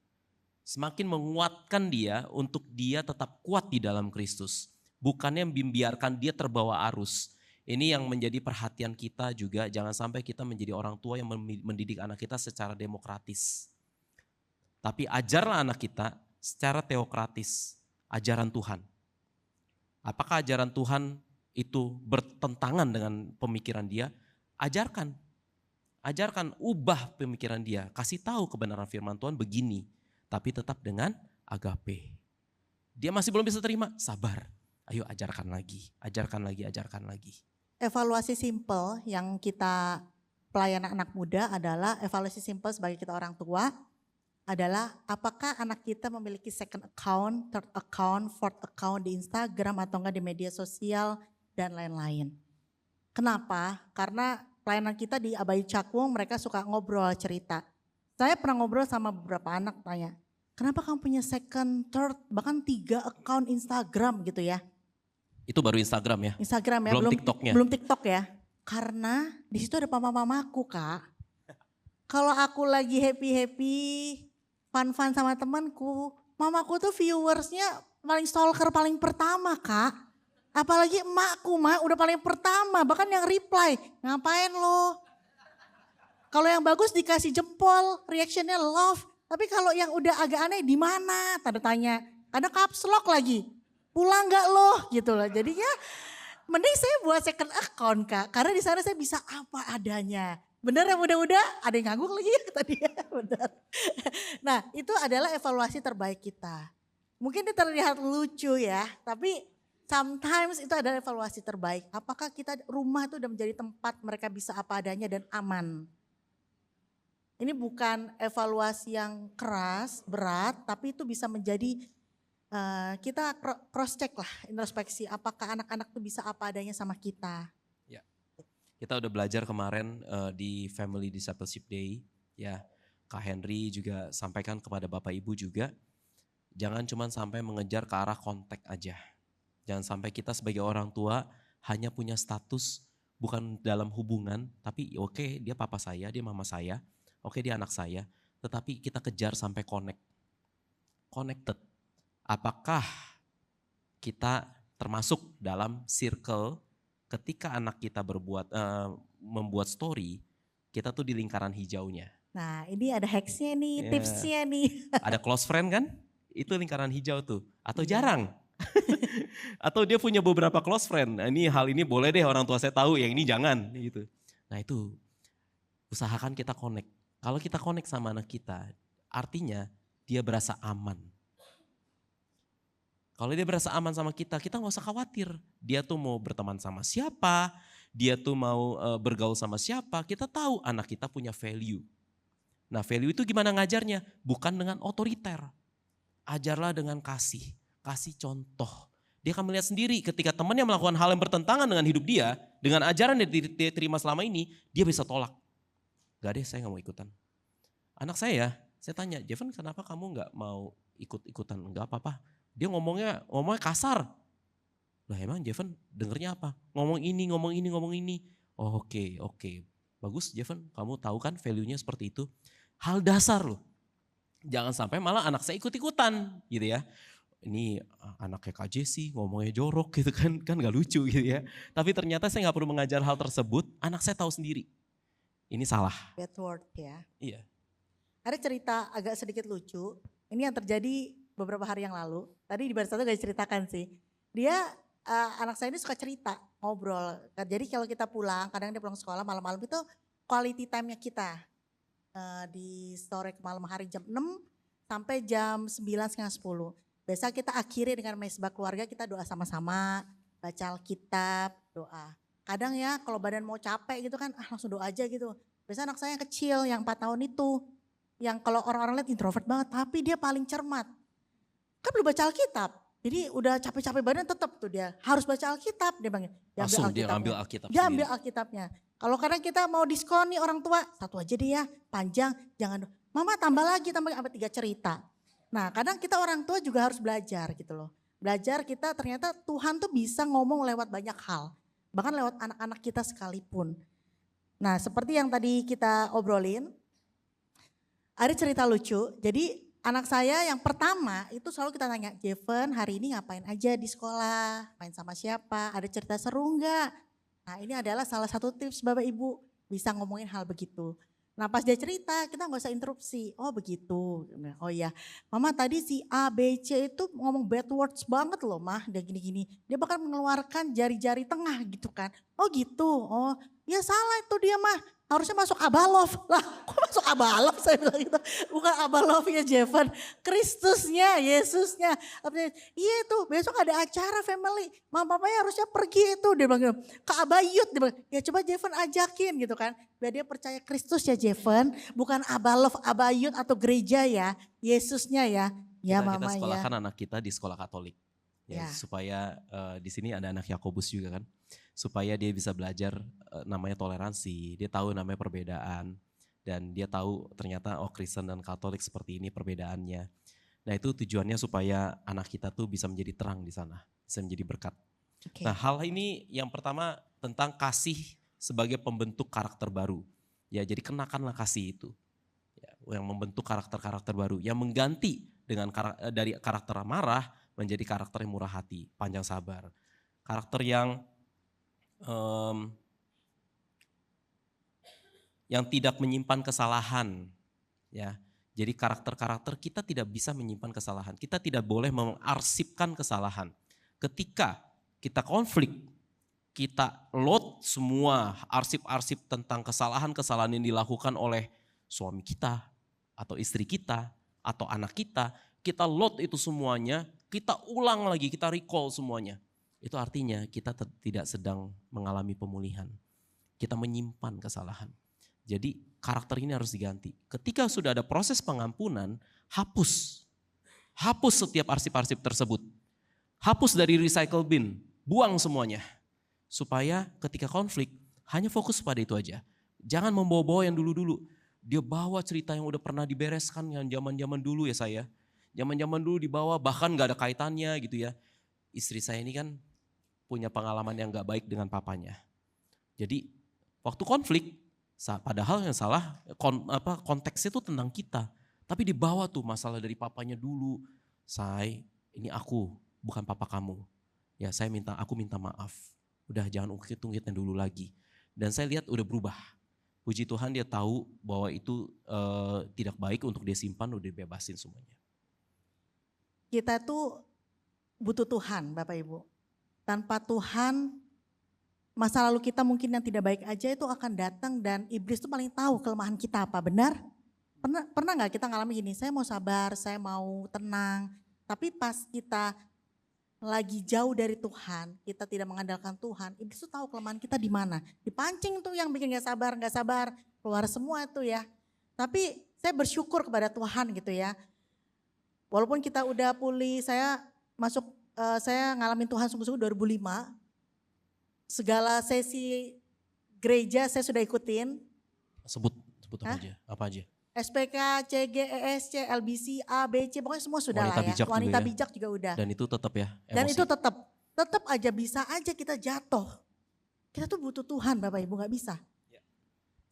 Semakin menguatkan dia untuk dia tetap kuat di dalam Kristus. Bukannya membiarkan dia terbawa arus. Ini yang menjadi perhatian kita juga, jangan sampai kita menjadi orang tua yang mendidik anak kita secara demokratis. Tapi ajarlah anak kita secara teokratis, ajaran Tuhan. Apakah ajaran Tuhan itu bertentangan dengan pemikiran dia? Ajarkan, ubah pemikiran dia. Kasih tahu kebenaran firman Tuhan begini, tapi tetap dengan agape. Dia masih belum bisa terima, sabar. Ayo ajarkan lagi. Evaluasi simple yang kita pelayanan anak muda adalah evaluasi simple sebagai kita orang tua adalah apakah anak kita memiliki second account, third account, fourth account di Instagram atau enggak di media sosial dan lain-lain. Kenapa? Karena pelayanan kita di Abai Cakung mereka suka ngobrol cerita. Saya pernah ngobrol sama beberapa anak tanya, kenapa kamu punya second, third, bahkan 3 account Instagram gitu ya? Itu baru Instagram ya? Instagram ya, belum TikToknya. Belum TikTok ya. Karena di situ ada mama-mamaku Kak. Kalau aku lagi happy-happy, fun-fun sama temanku, mamaku tuh viewersnya paling stalker paling pertama Kak. Apalagi emakku udah paling pertama, bahkan yang reply, ngapain lo? Kalau yang bagus dikasih jempol, reactionnya love. Tapi kalau yang udah agak aneh di mana? Tanda tanya. Karena caps lock lagi. Pulang gak lo? Gitu loh. Jadinya mending saya buat second account Kak. Karena di sana saya bisa apa adanya. Bener ya mudah-mudah? Ada yang ngangguk lagi ya tadi ya. Bener. Nah itu adalah evaluasi terbaik kita. Mungkin ini terlihat lucu ya. Tapi sometimes itu adalah evaluasi terbaik. Apakah kita rumah itu udah menjadi tempat mereka bisa apa adanya dan aman. Ini bukan evaluasi yang keras, berat. Tapi itu bisa menjadi kita cross check lah, introspeksi apakah anak-anak tuh bisa apa adanya sama kita. Ya. Kita udah belajar kemarin di Family Discipleship Day, ya. Kak Henry juga sampaikan kepada Bapak Ibu juga, jangan cuma sampai mengejar ke arah kontak aja. Jangan sampai kita sebagai orang tua hanya punya status bukan dalam hubungan, tapi oke, dia papa saya, dia mama saya, oke dia anak saya, tetapi kita kejar sampai connected. Apakah kita termasuk dalam circle ketika anak kita membuat story, kita tuh di lingkaran hijaunya. Nah ini ada hacksnya nih, tipsnya nih. Ada close friend kan? Itu lingkaran hijau tuh. Atau jarang. Atau dia punya beberapa close friend. Nah, hal ini boleh deh orang tua saya tahu, yang ini jangan. Gitu. Nah itu usahakan kita connect. Kalau kita connect sama anak kita, artinya dia berasa aman. Kalau dia berasa aman sama kita gak usah khawatir. Dia tuh mau berteman sama siapa, dia tuh mau bergaul sama siapa, kita tahu anak kita punya value. Nah value itu gimana ngajarnya? Bukan dengan otoriter. Ajarlah dengan kasih contoh. Dia akan melihat sendiri ketika temannya melakukan hal yang bertentangan dengan hidup dia, dengan ajaran yang dia terima selama ini, dia bisa tolak. Gak deh, saya gak mau ikutan. Anak saya Saya tanya, Jeven kenapa kamu nggak mau ikut-ikutan? Nggak apa-apa. Dia ngomongnya kasar. Lah emang Jeven dengernya apa? Ngomong ini, ngomong ini, ngomong ini. Oh, oke. Bagus Jeven, kamu tahu kan value-nya seperti itu. Hal dasar loh. Jangan sampai malah anak saya ikut-ikutan gitu ya. Ini anaknya Kak Jesse ngomongnya jorok gitu kan gak lucu gitu ya. Tapi ternyata saya gak perlu mengajar hal tersebut, anak saya tahu sendiri. Ini salah. Bad word ya. Iya. Ada cerita agak sedikit lucu, ini yang terjadi beberapa hari yang lalu. Tadi di baris satu gak diceritakan sih. Dia, anak saya ini suka cerita, ngobrol. Jadi kalau kita pulang, kadang dia pulang sekolah malam-malam itu quality time-nya kita. Di sore ke malam hari jam 6 sampai jam 9 setengah 10. Biasa kita akhiri dengan mesbah keluarga, kita doa sama-sama, baca Alkitab, doa. Kadang ya kalau badan mau capek gitu kan, langsung doa aja gitu. Biasa anak saya yang kecil, yang 4 tahun itu, yang kalau orang-orang lihat introvert banget, tapi dia paling cermat. Kan belum baca Alkitab, jadi udah capek-capek badan tetap tuh dia harus baca Alkitab. Dia bilang, langsung dia ambil Alkitab dia ambil Alkitabnya. Kalau kadang kita mau diskon nih orang tua, satu aja deh ya, panjang, jangan. Mama tambah lagi sampai 3 cerita. Nah kadang kita orang tua juga harus belajar gitu loh. Belajar kita ternyata Tuhan tuh bisa ngomong lewat banyak hal. Bahkan lewat anak-anak kita sekalipun. Nah seperti yang tadi kita obrolin, ada cerita lucu. Jadi anak saya yang pertama itu selalu kita tanya, Jeven hari ini ngapain aja di sekolah, main sama siapa, ada cerita seru enggak? Nah ini adalah salah satu tips Bapak Ibu, bisa ngomongin hal begitu. Nah pas dia cerita kita gak usah interupsi, oh begitu, oh iya mama tadi si A, B, C itu ngomong bad words banget loh mah, dia gini-gini. Dia bahkan mengeluarkan jari-jari tengah gitu kan, oh gitu, oh ya salah itu dia mah, harusnya masuk Abalov. Lah kok masuk Abalov saya bilang gitu, bukan Abalovnya Jeven, Kristusnya, Yesusnya. Iya itu besok ada acara family, mama papanya harusnya pergi itu, dia bilang gitu, ke Abayut, dia bilang ya coba Jeven ajakin gitu kan. Biar dia percaya Kristus ya Jeven, bukan Abalov, Abayut atau gereja ya, Yesusnya ya. Ya mama kita sekolahkan ya. anak kita di sekolah Katolik. Ya. Supaya di sini ada anak Yakobus juga kan. Supaya dia bisa belajar namanya toleransi, dia tahu namanya perbedaan. Dan dia tahu ternyata Kristen dan Katolik seperti ini perbedaannya. Nah itu tujuannya supaya anak kita tuh bisa menjadi terang di sana, bisa menjadi berkat. Okay. Nah hal ini yang pertama tentang kasih sebagai pembentuk karakter baru. Ya jadi kenakanlah kasih itu. Ya, yang membentuk karakter-karakter baru, yang mengganti dengan dari karakter marah menjadi karakter yang murah hati, panjang sabar. Karakter yang tidak menyimpan kesalahan. Ya, jadi karakter-karakter kita tidak bisa menyimpan kesalahan. Kita tidak boleh mengarsipkan kesalahan. Ketika kita konflik, kita load semua arsip-arsip tentang kesalahan-kesalahan yang dilakukan oleh suami kita atau istri kita atau anak kita load itu semuanya, kita ulang lagi, kita recall semuanya. Itu artinya kita tidak sedang mengalami pemulihan. Kita menyimpan kesalahan. Jadi karakter ini harus diganti. Ketika sudah ada proses pengampunan, hapus setiap arsip-arsip tersebut. Hapus dari recycle bin, buang semuanya. Supaya ketika konflik hanya fokus pada itu aja. Jangan membawa-bawa yang dulu-dulu. Dia bawa cerita yang udah pernah dibereskan yang zaman-zaman dulu ya saya. Zaman-zaman dulu dibawa bahkan gak ada kaitannya gitu ya. Istri saya ini kan punya pengalaman yang gak baik dengan papanya. Jadi waktu konflik, padahal yang salah konteksnya itu tentang kita. Tapi dibawa tuh masalah dari papanya dulu. Ini aku, bukan papa kamu. Ya aku minta maaf. Udah jangan ungkit-ungkit yang dulu lagi. Dan saya lihat udah berubah. Puji Tuhan dia tahu bahwa itu tidak baik untuk dia simpan, udah dibebasin semuanya. Kita tuh butuh Tuhan Bapak Ibu. Tanpa Tuhan masa lalu kita mungkin yang tidak baik aja itu akan datang dan iblis tuh paling tahu kelemahan kita apa, benar? Pernah gak kita ngalami gini, saya mau sabar, saya mau tenang. Tapi pas kita lagi jauh dari Tuhan, kita tidak mengandalkan Tuhan, iblis tuh tahu kelemahan kita di mana. Dipancing tuh yang bikin gak sabar, keluar semua tuh ya. Tapi saya bersyukur kepada Tuhan gitu ya. Walaupun kita udah pulih, saya ngalamin Tuhan sungguh-sungguh 2005. Segala sesi gereja saya sudah ikutin. Sebut apa aja? SPK, CG, ESC, LBC, A, B, C, pokoknya semua sudah Wanita lah ya. bijak juga Wanita ya. bijak juga udah. Dan itu tetap ya Dan emosi. itu tetap aja bisa aja kita jatuh. Kita tuh butuh Tuhan Bapak Ibu, gak bisa.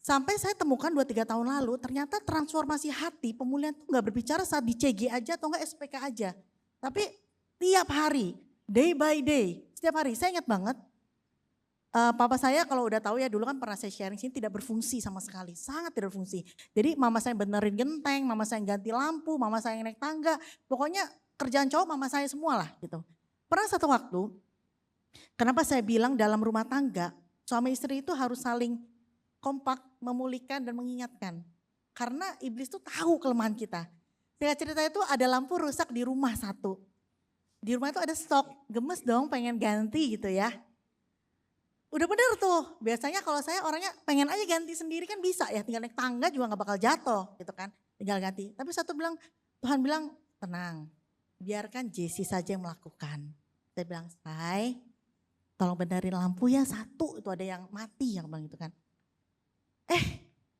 Sampai saya temukan 2-3 tahun lalu ternyata transformasi hati pemulihan itu gak berbicara saat di CG aja atau enggak SPK aja. Tapi tiap hari, day by day, setiap hari. Saya ingat banget, papa saya kalau udah tahu ya dulu kan pernah saya sharing sini tidak berfungsi sama sekali. Sangat tidak berfungsi. Jadi mama saya benerin genteng, mama saya ganti lampu, mama saya naik tangga. Pokoknya kerjaan cowok mama saya semua lah gitu. Pernah satu waktu, kenapa saya bilang dalam rumah tangga suami istri itu harus saling kompak, memulihkan dan mengingatkan. Karena iblis tuh tahu kelemahan kita. Singkat cerita itu ada lampu rusak di rumah satu. Di rumah itu ada stok, gemes dong pengen ganti gitu ya. Udah bener tuh, biasanya kalau saya orangnya pengen aja ganti sendiri kan bisa ya. Tinggal naik tangga juga gak bakal jatuh gitu kan. Tinggal ganti. Tapi Tuhan bilang tenang, biarkan Jesse saja yang melakukan. Saya bilang, Say, tolong benerin lampu ya satu, itu ada yang mati yang bilang gitu kan.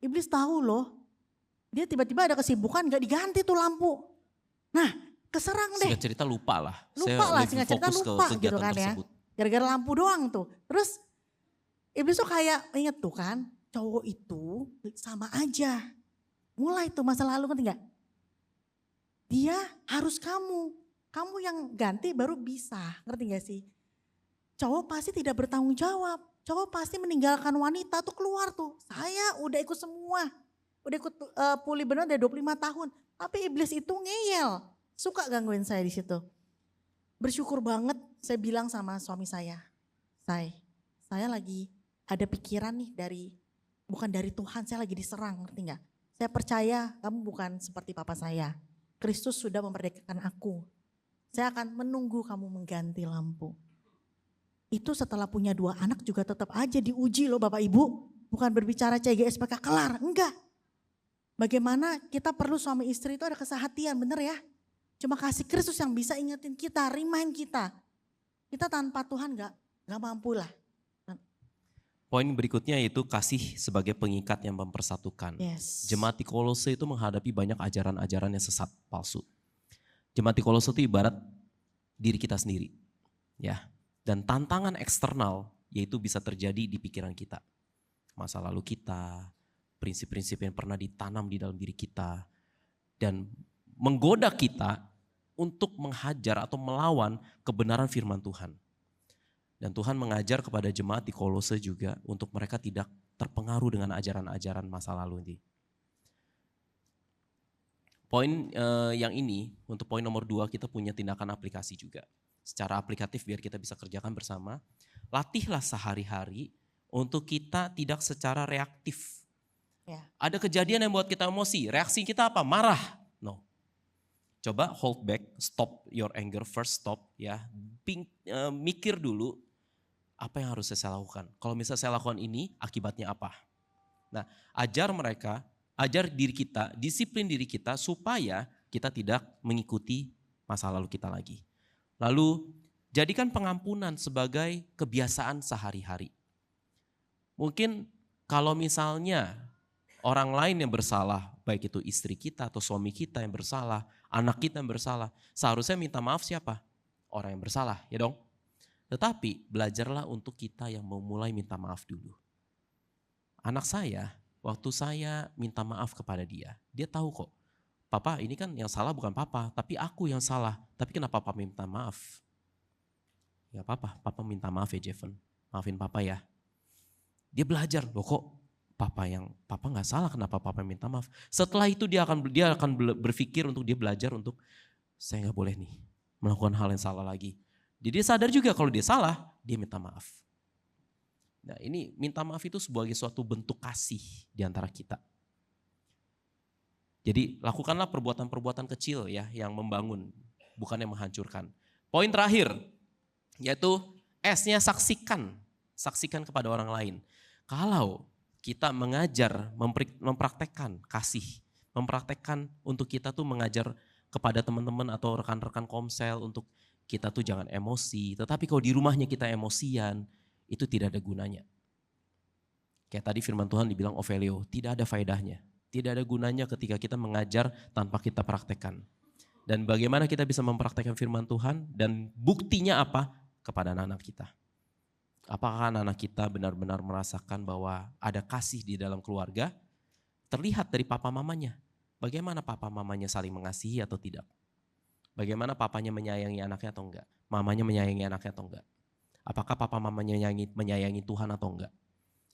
Iblis tahu loh, dia tiba-tiba ada kesibukan gak diganti tuh lampu. Nah keserang deh. Singkat cerita lupa lah. Lupa lah, singkat cerita lupa gitu kan tersebut. ya. Gara-gara lampu doang tuh. Terus iblis tuh kayak inget tuh kan, cowok itu sama aja. Mulai tuh masa lalu ngerti gak? Dia harus kamu yang ganti baru bisa, ngerti gak sih? Cowok pasti tidak bertanggung jawab. Cowok pasti meninggalkan wanita tuh keluar tuh. Saya udah ikut semua. Udah ikut pulih benar dari 25 tahun. Tapi iblis itu ngeyel. Suka gangguin saya di situ. Bersyukur banget saya bilang sama suami saya. Saya lagi ada pikiran nih bukan dari Tuhan, saya lagi diserang, ngerti gak? Saya percaya kamu bukan seperti papa saya. Kristus sudah memerdekakan aku. Saya akan menunggu kamu mengganti lampu. Itu setelah punya 2 anak juga tetap aja diuji loh Bapak Ibu. Bukan berbicara CGSPK kelar, enggak. Bagaimana kita perlu suami istri itu ada kesehatian, bener ya. Cuma kasih Kristus yang bisa ingetin kita, remind kita. Kita tanpa Tuhan enggak mampu lah. Poin berikutnya yaitu kasih sebagai pengikat yang mempersatukan. Yes. Jemaat di Kolose itu menghadapi banyak ajaran-ajaran yang sesat, palsu. Jemaat di Kolose itu ibarat diri kita sendiri. Ya. Dan tantangan eksternal yaitu bisa terjadi di pikiran kita. Masa lalu kita, prinsip-prinsip yang pernah ditanam di dalam diri kita. Dan menggoda kita untuk menghajar atau melawan kebenaran firman Tuhan. Dan Tuhan mengajar kepada jemaat di Kolose juga untuk mereka tidak terpengaruh dengan ajaran-ajaran masa lalu ini. Poin yang ini, untuk poin nomor 2 kita punya tindakan aplikasi juga. Secara aplikatif biar kita bisa kerjakan bersama. Latihlah sehari-hari untuk kita tidak secara reaktif. Ya. Ada kejadian yang buat kita emosi, reaksi kita apa? Marah. No. Coba hold back, stop your anger first, stop ya. Mikir dulu apa yang harus saya lakukan. Kalau misalnya saya lakukan ini, akibatnya apa? Nah, ajar diri kita, disiplin diri kita supaya kita tidak mengikuti masa lalu kita lagi. Lalu jadikan pengampunan sebagai kebiasaan sehari-hari. Mungkin kalau misalnya orang lain yang bersalah, baik itu istri kita atau suami kita yang bersalah, anak kita yang bersalah, seharusnya minta maaf siapa? Orang yang bersalah, ya dong? Tetapi belajarlah untuk kita yang memulai minta maaf dulu. Anak saya, waktu saya minta maaf kepada dia tahu kok. Papa ini kan yang salah bukan papa, tapi aku yang salah. Tapi kenapa papa minta maaf? Ya papa minta maaf ya Jeffen. Maafin papa ya. Dia belajar, loh kok papa gak salah, kenapa papa minta maaf? Setelah itu dia akan berpikir untuk dia belajar untuk saya gak boleh nih melakukan hal yang salah lagi. Jadi dia sadar juga kalau dia salah, dia minta maaf. Nah ini minta maaf itu sebagai suatu bentuk kasih di antara kita. Jadi lakukanlah perbuatan-perbuatan kecil ya yang membangun, bukan yang menghancurkan. Poin terakhir yaitu S-nya saksikan. Saksikan kepada orang lain. Kalau kita mengajar, mempraktekkan kasih, mempraktekkan untuk kita tuh mengajar kepada teman-teman atau rekan-rekan komsel untuk kita tuh jangan emosi. Tetapi kalau di rumahnya kita emosian, itu tidak ada gunanya. Kayak tadi firman Tuhan dibilang Ovelio, tidak ada faedahnya. Tidak ada gunanya ketika kita mengajar tanpa kita praktekkan. Dan bagaimana kita bisa mempraktekkan firman Tuhan dan buktinya apa? Kepada anak-anak kita. Apakah anak-anak kita benar-benar merasakan bahwa ada kasih di dalam keluarga? Terlihat dari papa mamanya. Bagaimana papa mamanya saling mengasihi atau tidak? Bagaimana papanya menyayangi anaknya atau enggak? Mamanya menyayangi anaknya atau enggak? Apakah papa mamanya menyayangi Tuhan atau enggak?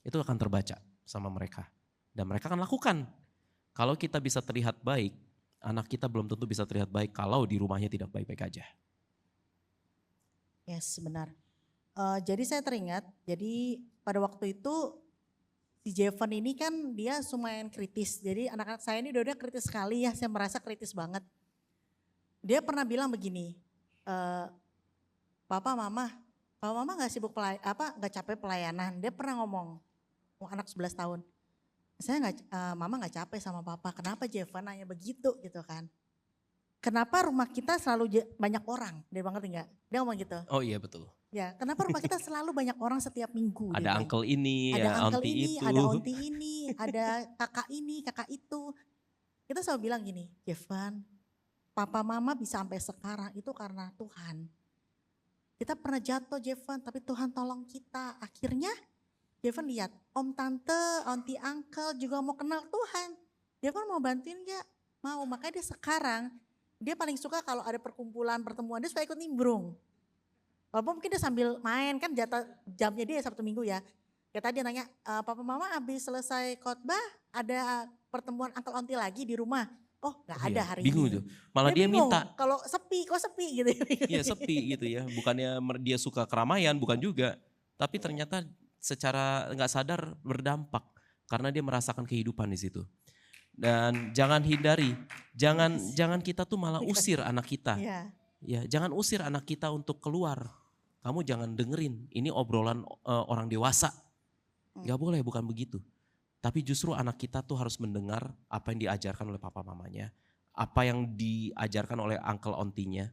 Itu akan terbaca sama mereka. Dan mereka akan lakukan. Kalau kita bisa terlihat baik, anak kita belum tentu bisa terlihat baik kalau di rumahnya tidak baik-baik aja. Yes, benar. Jadi saya teringat, jadi pada waktu itu si Jevan ini kan dia lumayan kritis. Jadi anak-anak saya ini udah kritis sekali ya, saya merasa kritis banget. Dia pernah bilang begini, Papa Mama nggak sibuk nggak capek pelayanan. Dia pernah ngomong, anak 11 tahun. Mama nggak capek sama papa. Kenapa Jevan nanya begitu gitu kan? Kenapa rumah kita selalu banyak orang? Dia banget enggak? Dia ngomong gitu. Oh iya betul. Ya, kenapa rumah kita selalu banyak orang setiap minggu? Ada uncle ini, ada uncle auntie ini, itu. ada auntie ini, ada kakak ini, kakak itu. Kita selalu bilang gini, Jevan, papa mama bisa sampai sekarang itu karena Tuhan. Kita pernah jatuh Jevan, tapi Tuhan tolong kita. Akhirnya Jevan lihat, om tante, auntie uncle juga mau kenal Tuhan. Jevan mau bantuin gak? Mau, makanya dia sekarang, dia paling suka kalau ada perkumpulan, pertemuan, dia suka ikut nimbrung. Walaupun mungkin dia sambil main, kan jamnya dia Sabtu Minggu ya. Kayak tadi dia nanya, papa mama habis selesai khotbah, ada pertemuan uncle auntie lagi di rumah. Oh gak ada hari bingung ini. Tuh. Malah dia minta. Kalau sepi, kok sepi gitu. Iya sepi gitu ya, bukannya dia suka keramaian, bukan juga. Tapi ternyata secara nggak sadar berdampak karena dia merasakan kehidupan di situ. Dan jangan hindari, jangan kita tuh malah usir anak kita. Ya, jangan usir anak kita untuk keluar. Kamu jangan dengerin, ini obrolan orang dewasa. Gak boleh, bukan begitu. Tapi justru anak kita tuh harus mendengar apa yang diajarkan oleh papa mamanya, apa yang diajarkan oleh uncle ontinya,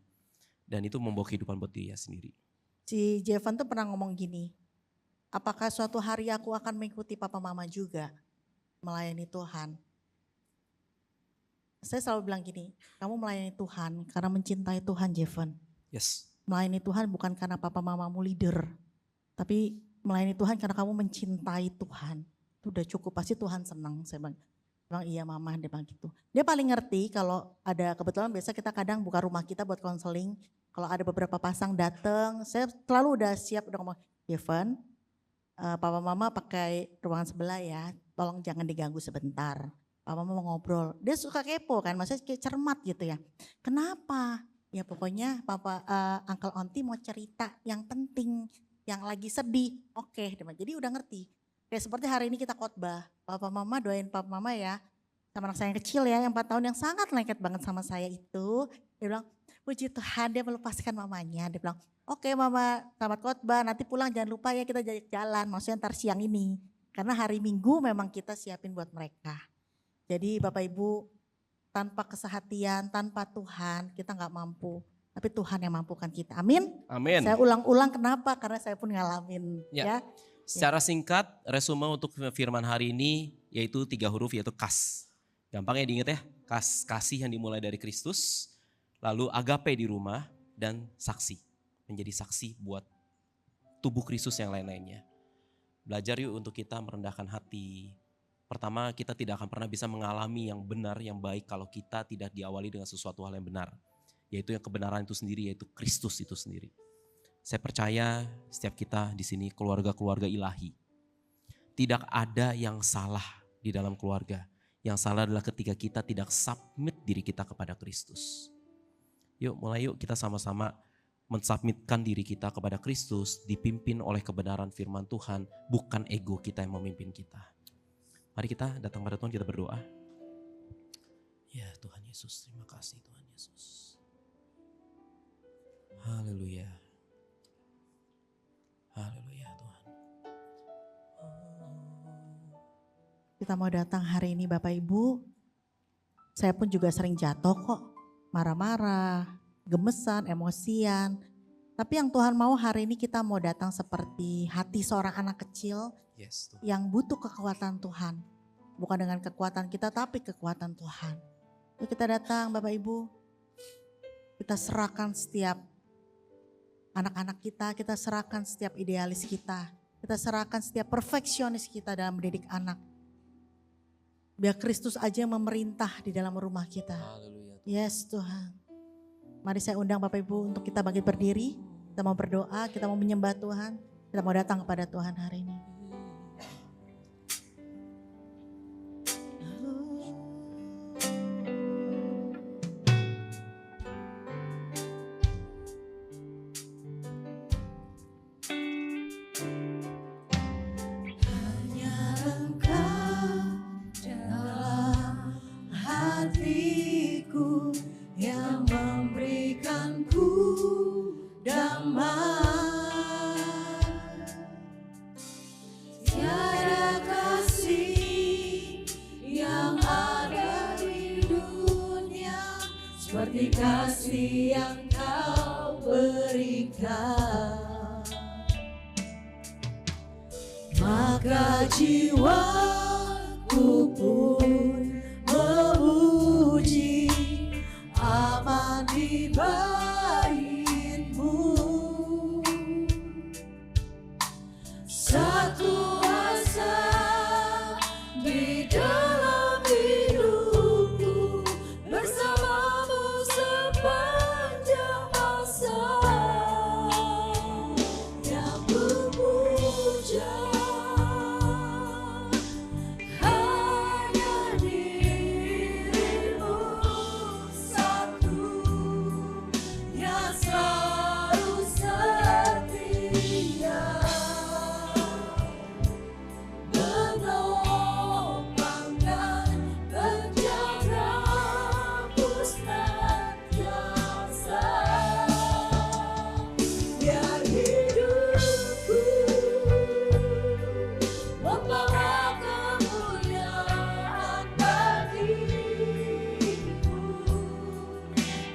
dan itu membawa kehidupan buat dia sendiri. Si Jevan tuh pernah ngomong gini, apakah suatu hari aku akan mengikuti papa mama juga melayani Tuhan? Saya selalu bilang gini, kamu melayani Tuhan karena mencintai Tuhan Jevan. Yes. Melayani Tuhan bukan karena papa mamamu leader, tapi melayani Tuhan karena kamu mencintai Tuhan. Itu udah cukup, pasti Tuhan senang. Saya bilang iya mama, dia bilang gitu. Dia paling ngerti kalau ada kebetulan biasa kita kadang buka rumah kita buat konseling. Kalau ada beberapa pasang datang, saya selalu udah siap, udah ngomong, Jevan, papa mama pakai ruangan sebelah ya, tolong jangan diganggu sebentar. Papa mama mau ngobrol, dia suka kepo kan, maksudnya kayak cermat gitu ya. Kenapa? Ya pokoknya uncle auntie mau cerita yang penting, yang lagi sedih. Oke, jadi udah ngerti. Kayak seperti hari ini kita khotbah, papa mama doain papa mama ya, sama anak saya yang kecil ya, yang 4 tahun yang sangat lengket banget sama saya itu. Dia bilang, puji Tuhan dia melepaskan mamanya. Dia bilang, oke mama selamat khotbah, nanti pulang jangan lupa ya kita jalan, maksudnya ntar siang ini. Karena hari Minggu memang kita siapin buat mereka. Jadi Bapak Ibu, tanpa kesehatian, tanpa Tuhan kita gak mampu. Tapi Tuhan yang mampukan kita, amin. Amin. Saya ulang-ulang kenapa? Karena saya pun ngalamin ya. Secara singkat, resume untuk firman hari ini yaitu 3 huruf yaitu kas. Gampangnya diingat ya, kasih yang dimulai dari Kristus, lalu agape di rumah, dan saksi. Menjadi saksi buat tubuh Kristus yang lain-lainnya. Belajar yuk untuk kita merendahkan hati. Pertama, kita tidak akan pernah bisa mengalami yang benar, yang baik kalau kita tidak diawali dengan sesuatu hal yang benar. Yaitu yang kebenaran itu sendiri, yaitu Kristus itu sendiri. Saya percaya setiap kita di sini keluarga-keluarga ilahi. Tidak ada yang salah di dalam keluarga. Yang salah adalah ketika kita tidak submit diri kita kepada Kristus. Yuk mulai yuk kita sama-sama mensubmitkan diri kita kepada Kristus, dipimpin oleh kebenaran firman Tuhan, bukan ego kita yang memimpin kita. Mari kita datang pada Tuhan, kita berdoa. Ya Tuhan Yesus, terima kasih Tuhan Yesus. Haleluya. Haleluya Tuhan. Kita mau datang hari ini Bapak Ibu, saya pun juga sering jatuh kok, marah-marah, gemesan, emosian. Tapi yang Tuhan mau hari ini kita mau datang seperti hati seorang anak kecil yang butuh kekuatan Tuhan. bukan dengan kekuatan kita tapi kekuatan Tuhan. Yuk kita datang Bapak Ibu, kita serahkan setiap anak-anak kita serahkan setiap idealis kita serahkan setiap perfeksionis kita dalam mendidik anak. Biar Kristus aja yang memerintah di dalam rumah kita. Haleluya. Yes Tuhan. Mari saya undang Bapak Ibu untuk kita bangkit berdiri. Kita mau berdoa, kita mau menyembah Tuhan. Kita mau datang kepada Tuhan hari ini. Kasih yang kau berikan, maka jiwaku pun memuji aman di bait-Mu. Satu asa di dalam hidupku bersamamu sepanjang masa, yang memuja hanya diri-Mu satu, yang selalu setia menopang dan menjagaku senantiasa. Biar hidupku membawa kemuliaan bagi-Mu,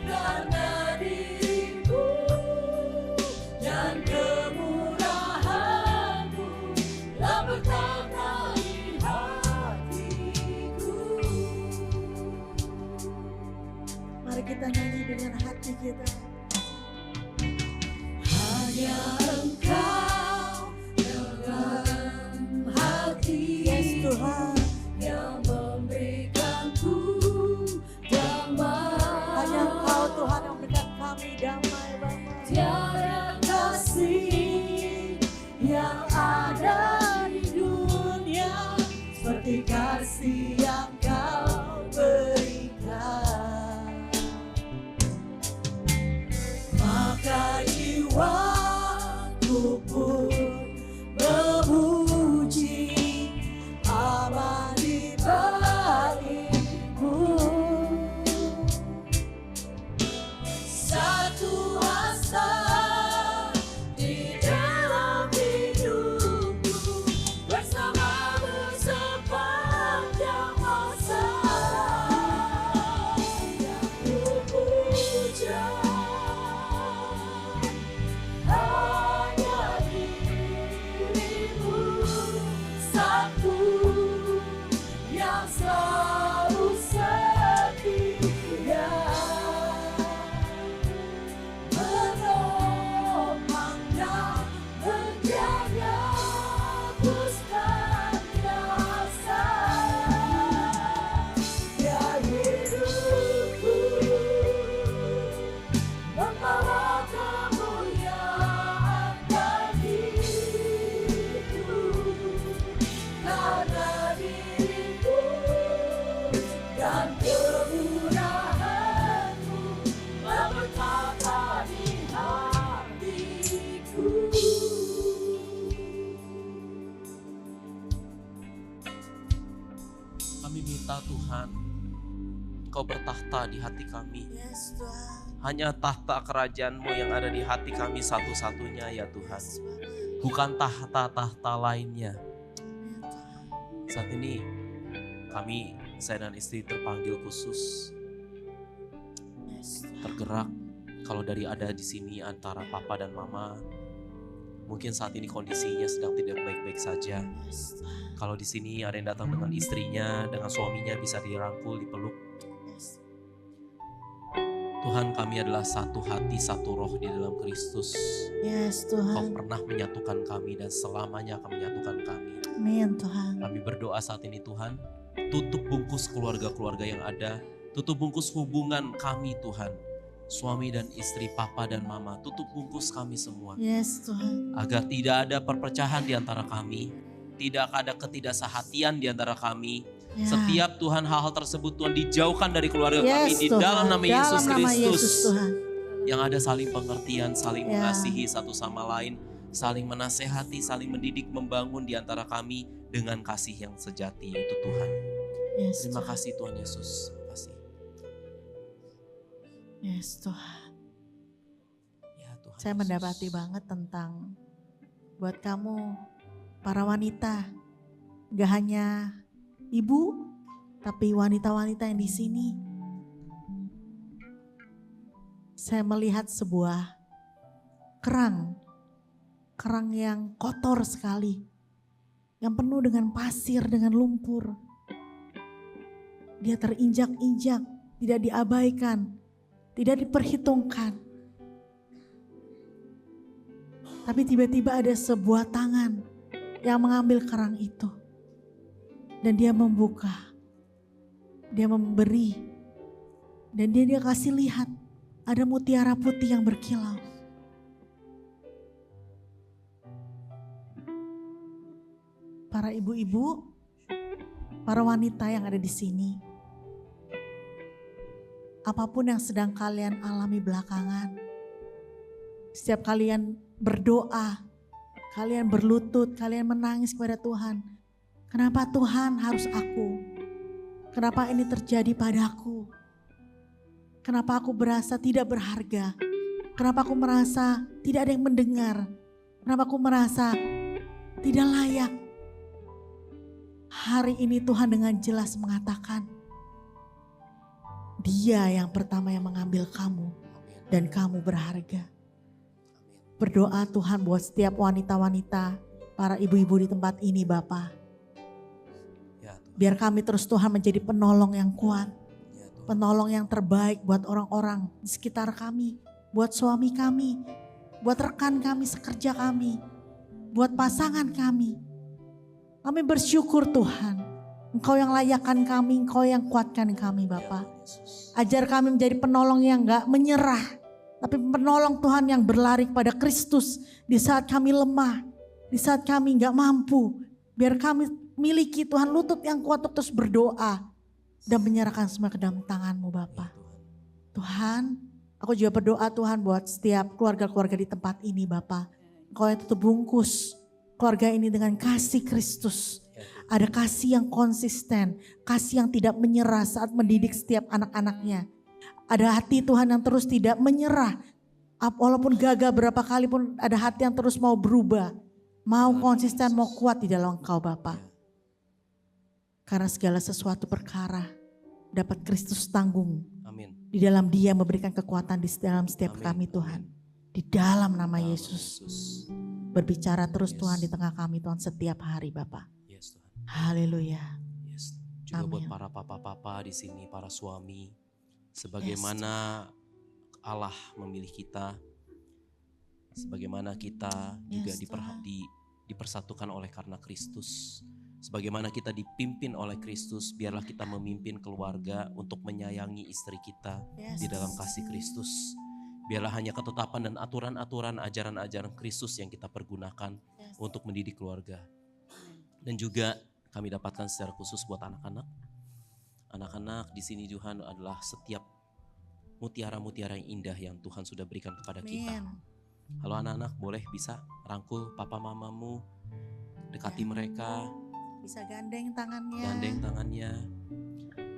karena diri-Mu dan kemurahan-Mu telah bertata di hatiku. Mari kita nyanyi dengan hati kita. Hanya Engkau dalam hati, Yes Tuhan. yang memberikanku damai. Hanya Engkau Tuhan yang memberikan kami damai Bapa. Tiada kasih yang ada di dunia seperti kasih yang kau berikan. Maka jiwaku pun memuji aman di bait-Mu. Satu asa di dalam hidupku bersamamu sepanjang masa, yang kupuja hanya diri-Mu satu, yang selalu setia menopang dan menjagaku senantiasa. Biar hidupku membawa kemuliaan bagi-Mu, karena diri-Mu dan kemurahan-Mu telah bertata di hatiku. Kami minta Tuhan, Engkau bertahta di hati kami. Yes Tuhan. Hanya tahta kerajaan-Mu yang ada di hati kami satu-satunya ya Tuhan. Bukan tahta-tahta lainnya. Saat ini kami, saya dan istri terpanggil khusus, Yes Tuhan. tergerak kalau dari ada di sini antara papa dan mama Mungkin saat ini kondisinya sedang tidak baik-baik saja. Yes, Tuhan. Kalau di sini ada yang datang dengan istrinya, dengan suaminya bisa dirangkul, dipeluk. Yes. Tuhan, kami adalah satu hati, satu roh di dalam Kristus. Yes, Kau Tuhan. pernah menyatukan kami dan selamanya akan menyatukan kami. Amin, Tuhan. Kami berdoa saat ini Tuhan, tutup bungkus keluarga-keluarga yang ada, tutup bungkus hubungan kami Tuhan. Suami dan istri, papa dan mama, tutup bungkus kami semua. Yes, Tuhan. Agar tidak ada perpecahan di antara kami, tidak ada ketidaksehatian di antara kami. Ya. Setiap Tuhan hal-hal tersebut Tuhan dijauhkan dari keluarga kami Yes, di Tuhan. dalam nama Yesus Dalam nama Kristus. Yesus, Tuhan. Yang ada saling pengertian, saling Ya. mengasihi satu sama lain, saling menasehati, saling mendidik, membangun di antara kami dengan kasih yang sejati yaitu Tuhan. Yes, Terima Tuhan. kasih Tuhan Yesus. Terima kasih. Yes, Tuhan. Ya Tuhan Saya Yesus. mendapati banget tentang buat kamu para wanita, gak hanya ibu, tapi wanita-wanita yang di sini. Saya melihat sebuah kerang yang kotor sekali, yang penuh dengan pasir, dengan lumpur. Dia terinjak-injak, tidak diabaikan, tidak diperhitungkan. Tapi tiba-tiba ada sebuah tangan yang mengambil kerang itu. Dan dia membuka. Dia memberi. Dan dia kasih lihat ada mutiara putih yang berkilau. Para ibu-ibu, para wanita yang ada di sini. Apapun yang sedang kalian alami belakangan. Setiap kalian berdoa, kalian berlutut, kalian menangis kepada Tuhan. Kenapa Tuhan harus aku? Kenapa ini terjadi padaku? Kenapa aku berasa tidak berharga? Kenapa aku merasa tidak ada yang mendengar? Kenapa aku merasa tidak layak? Hari ini Tuhan dengan jelas mengatakan, Dia yang pertama yang mengambil kamu dan kamu berharga. Berdoa Tuhan buat setiap wanita-wanita, para ibu-ibu di tempat ini Bapa. Ya Tuhan. Biar kami terus Tuhan menjadi penolong yang kuat. Ya Tuhan. Penolong yang terbaik buat orang-orang di sekitar kami. Buat suami kami. Buat rekan kami, sekerja kami. Buat pasangan kami. Kami bersyukur Tuhan. Engkau yang layakkan kami, Engkau yang kuatkan kami Bapa. Ya Tuhan Yesus. Ajar kami menjadi penolong yang gak menyerah. Tapi penolong Tuhan yang berlari kepada Kristus di saat kami lemah. Di saat kami gak mampu. Biar kami miliki Tuhan lutut yang kuat untuk terus berdoa. Dan menyerahkan semua ke dalam tangan-Mu Ya Bapa. Tuhan. Tuhan, aku juga berdoa Tuhan buat setiap keluarga-keluarga di tempat ini Bapa. Engkau yang tutup bungkus keluarga ini dengan kasih Kristus. Ya Tuhan. Ada kasih yang konsisten, kasih yang tidak menyerah saat mendidik setiap anak-anaknya. Ada hati Tuhan yang terus tidak menyerah. Walaupun gagal berapa kali pun ada hati yang terus mau berubah. Mau konsisten, mau kuat di dalam Engkau Bapa. Ya. Karena segala sesuatu perkara dapat Kristus tanggung. Amin. Di dalam Dia memberikan kekuatan di dalam setiap Amin. kami Tuhan. Di dalam nama Nama Yesus. Yesus. Berbicara terus Yes. Tuhan di tengah kami Tuhan setiap hari Bapak. Yes Tuhan. Haleluya. Yes. Juga buat Amin. para papa-papa di sini, para suami. Sebagaimana Allah memilih kita, sebagaimana kita juga Yes, Tuhan. dipersatukan oleh karena Kristus. Sebagaimana kita dipimpin oleh Kristus, biarlah kita memimpin keluarga untuk menyayangi istri kita Yes. di dalam kasih Kristus. Biarlah hanya ketetapan dan aturan-aturan, ajaran-ajaran Kristus yang kita pergunakan Yes. untuk mendidik keluarga. Dan juga kami dapatkan secara khusus buat anak-anak. Anak-anak di sini Tuhan adalah setiap mutiara-mutiara yang indah yang Tuhan sudah berikan kepada kita. Amin. Halo anak-anak, boleh bisa rangkul papa mamamu, dekati Ya. mereka, Bisa gandeng tangannya. gandeng tangannya,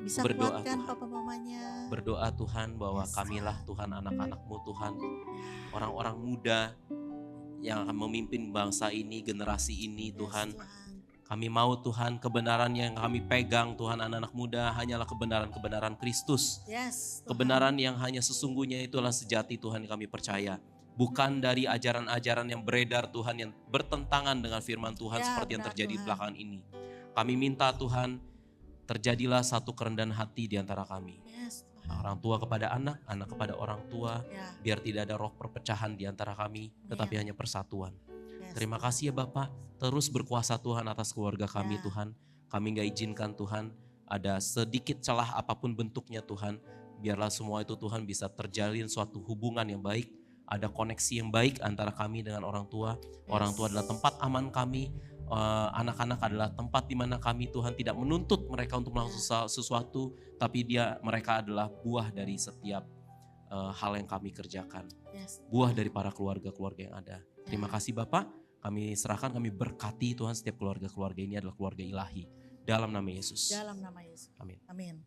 Bisa berdoa, kuatkan Tuhan. papa mamanya. berdoa Tuhan bahwa Yes, kamilah Tuhan anak-anakmu Tuhan, orang-orang muda yang akan memimpin bangsa ini, generasi ini Yes, Tuhan. Kami mau Tuhan kebenaran yang kami pegang Tuhan anak-anak muda hanyalah kebenaran-kebenaran Kristus. Yes. Tuhan. Kebenaran yang hanya sesungguhnya itulah sejati Tuhan yang kami percaya. bukan dari ajaran-ajaran yang beredar Tuhan yang bertentangan dengan firman Tuhan Ya, seperti yang benar, terjadi Tuhan. belakangan ini. Kami minta Tuhan terjadilah satu kerendahan hati di antara kami. Yes, Tuhan. Orang tua kepada anak, anak kepada orang tua. Ya, Biar tidak ada roh perpecahan di antara kami, tetapi hanya persatuan. yes. Terima kasih ya Bapak, terus berkuasa Tuhan atas keluarga kami Ya. Tuhan. Kami gak izinkan Tuhan ada sedikit celah apapun bentuknya Tuhan. Biarlah semua itu Tuhan bisa terjalin suatu hubungan yang baik. Ada koneksi yang baik antara kami dengan orang tua. Orang tua adalah tempat aman kami. Anak-anak adalah tempat di mana kami Tuhan tidak menuntut mereka untuk melakukan sesuatu. Tapi mereka adalah buah dari setiap hal yang kami kerjakan. Yes. Buah dari para keluarga-keluarga yang ada. Terima kasih Bapak, kami serahkan, kami berkati Tuhan setiap keluarga-keluarga ini adalah keluarga ilahi. Dalam nama Yesus. Dalam nama Yesus. Amin. Amin.